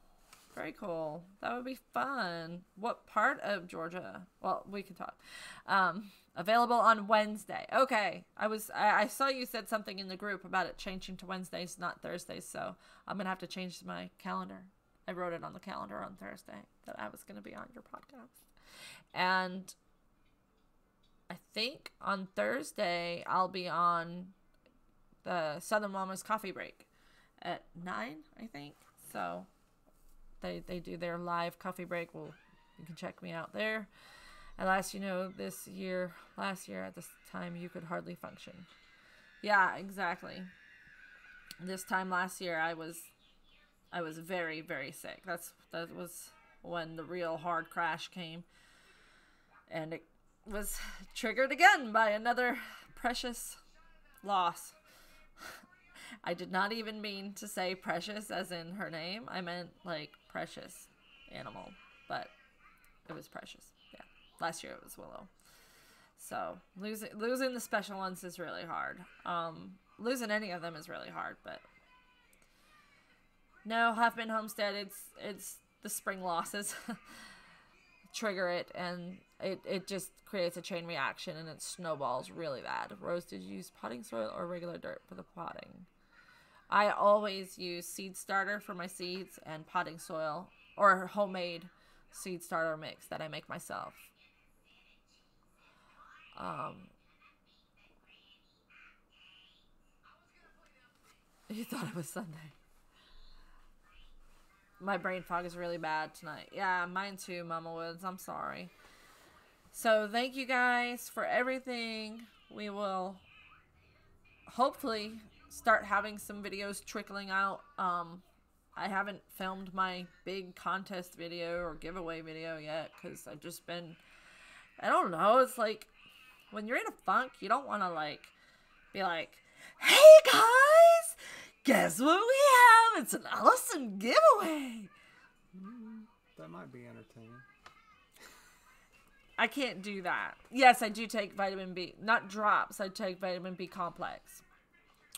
Very cool. That would be fun. What part of Georgia? Well, we can talk. Available on Wednesday. Okay. I saw you said something in the group about it changing to Wednesdays, not Thursdays. So I'm going to have to change my calendar. I wrote it on the calendar on Thursday that I was going to be on your podcast. And I think on Thursday I'll be on the Southern Mamas Coffee Break. at 9, I think. So they do their live coffee break. Well, you can check me out there. And last year at this time, you could hardly function. Yeah, exactly. This time last year, I was very, very sick. That was when the real hard crash came. And it was triggered again by another precious loss. I did not even mean to say precious as in her name. I meant like precious animal, but it was precious. Yeah. Last year it was Willow. So losing the special ones is really hard. Losing any of them is really hard, but no, have been homestead. It's the spring losses trigger it, and it just creates a chain reaction, and it snowballs really bad. Rose, did you use potting soil or regular dirt for the potting? I always use seed starter for my seeds and potting soil or homemade seed starter mix that I make myself. You thought it was Sunday. My brain fog is really bad tonight. Yeah, mine too, Mama Woods. I'm sorry. So thank you guys for everything. We will hopefully start having some videos trickling out. I haven't filmed my big contest video or giveaway video yet because I've just been, I don't know, it's like when you're in a funk, you don't want to like be like, hey guys, guess what we have? It's an awesome giveaway.
That might be entertaining.
I can't do that. Yes, I do take vitamin B. Not drops. I take vitamin B complex.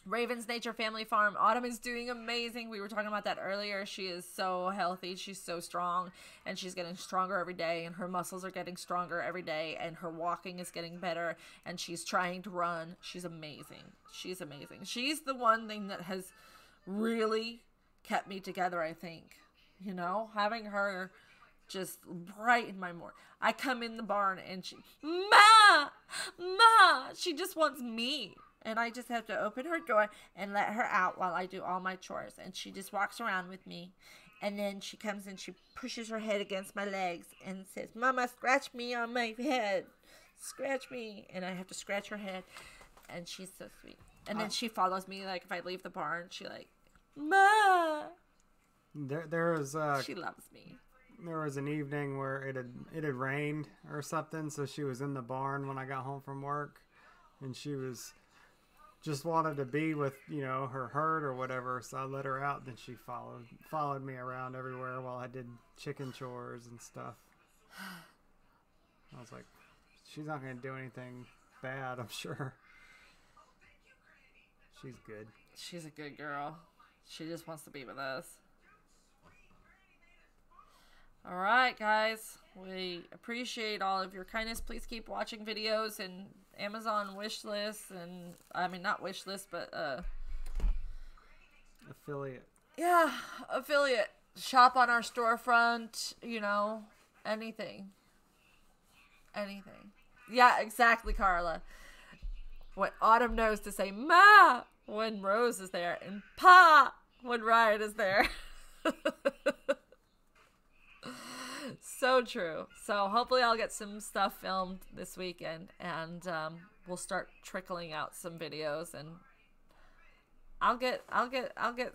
Raven's Nature Family Farm. Autumn is doing amazing. We were talking about that earlier. She is so healthy. She's so strong. And she's getting stronger every day. And her muscles are getting stronger every day. And her walking is getting better. And she's trying to run. She's amazing. She's amazing. She's the one thing that has really kept me together, I think. You know? Having her just brighten my morning. I come in the barn and she, Ma! She just wants me. And I just have to open her door and let her out while I do all my chores. And she just walks around with me. And then she comes and she pushes her head against my legs and says, Mama, scratch me on my head. Scratch me. And I have to scratch her head. And she's so sweet. And then she follows me, like, if I leave the barn, she like, Ma! She loves me.
There was an evening where it had rained or something, so she was in the barn when I got home from work. And she was just wanted to be with, her herd or whatever, so I let her out. Then she followed me around everywhere while I did chicken chores and stuff. I was like, she's not going to do anything bad, I'm sure. She's good.
She's a good girl. She just wants to be with us. All right, guys. We appreciate all of your kindness. Please keep watching videos and Amazon wish lists and, I mean, not wish list, but,
affiliate.
Yeah, affiliate. Shop on our storefront, anything. Anything. Yeah, exactly, Carla. What Autumn knows to say Ma when Rose is there and Pa when Ryan is there. So true. So hopefully I'll get some stuff filmed this weekend, and we'll start trickling out some videos, and I'll get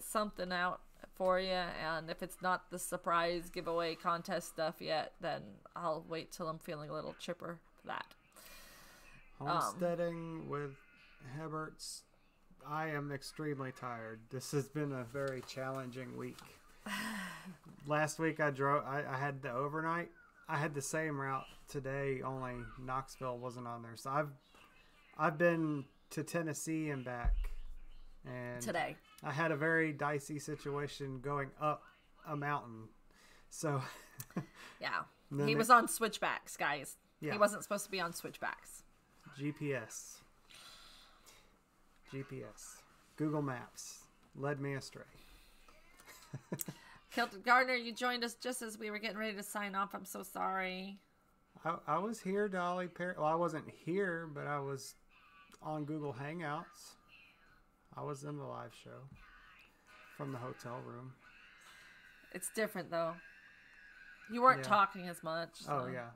something out for you. And if it's not the surprise giveaway contest stuff yet, then I'll wait till I'm feeling a little chipper for that.
Homesteading with Heberts. I am extremely tired. This has been a very challenging week. Last week I had the overnight. I had the same route today, only Knoxville wasn't on there. So I've been to Tennessee and back. And
today
I had a very dicey situation going up a mountain. So
yeah. He was on switchbacks, guys. Yeah. He wasn't supposed to be on switchbacks.
GPS. Google Maps led me astray.
Kilton Gardner, you joined us just as we were getting ready to sign off. I'm so sorry.
I was here, Dolly Perry. Well, I wasn't here, but I was on Google Hangouts. I was in the live show. from the hotel room.
It's different though. You weren't
Yeah.
talking as much. So.
Oh yeah,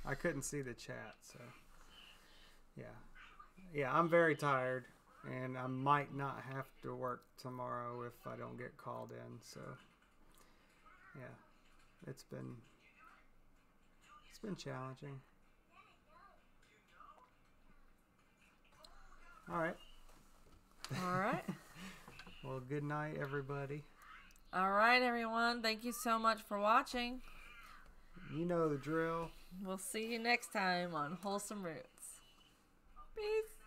I couldn't see the chat, so yeah. I'm very tired, and I might not have to work tomorrow if I don't get called in. So yeah, it's been challenging. All right.
All right.
Well, good night, everybody.
All right, everyone. Thank you so much for watching.
You know the drill.
We'll see you next time on Wholesome Roots. Peace.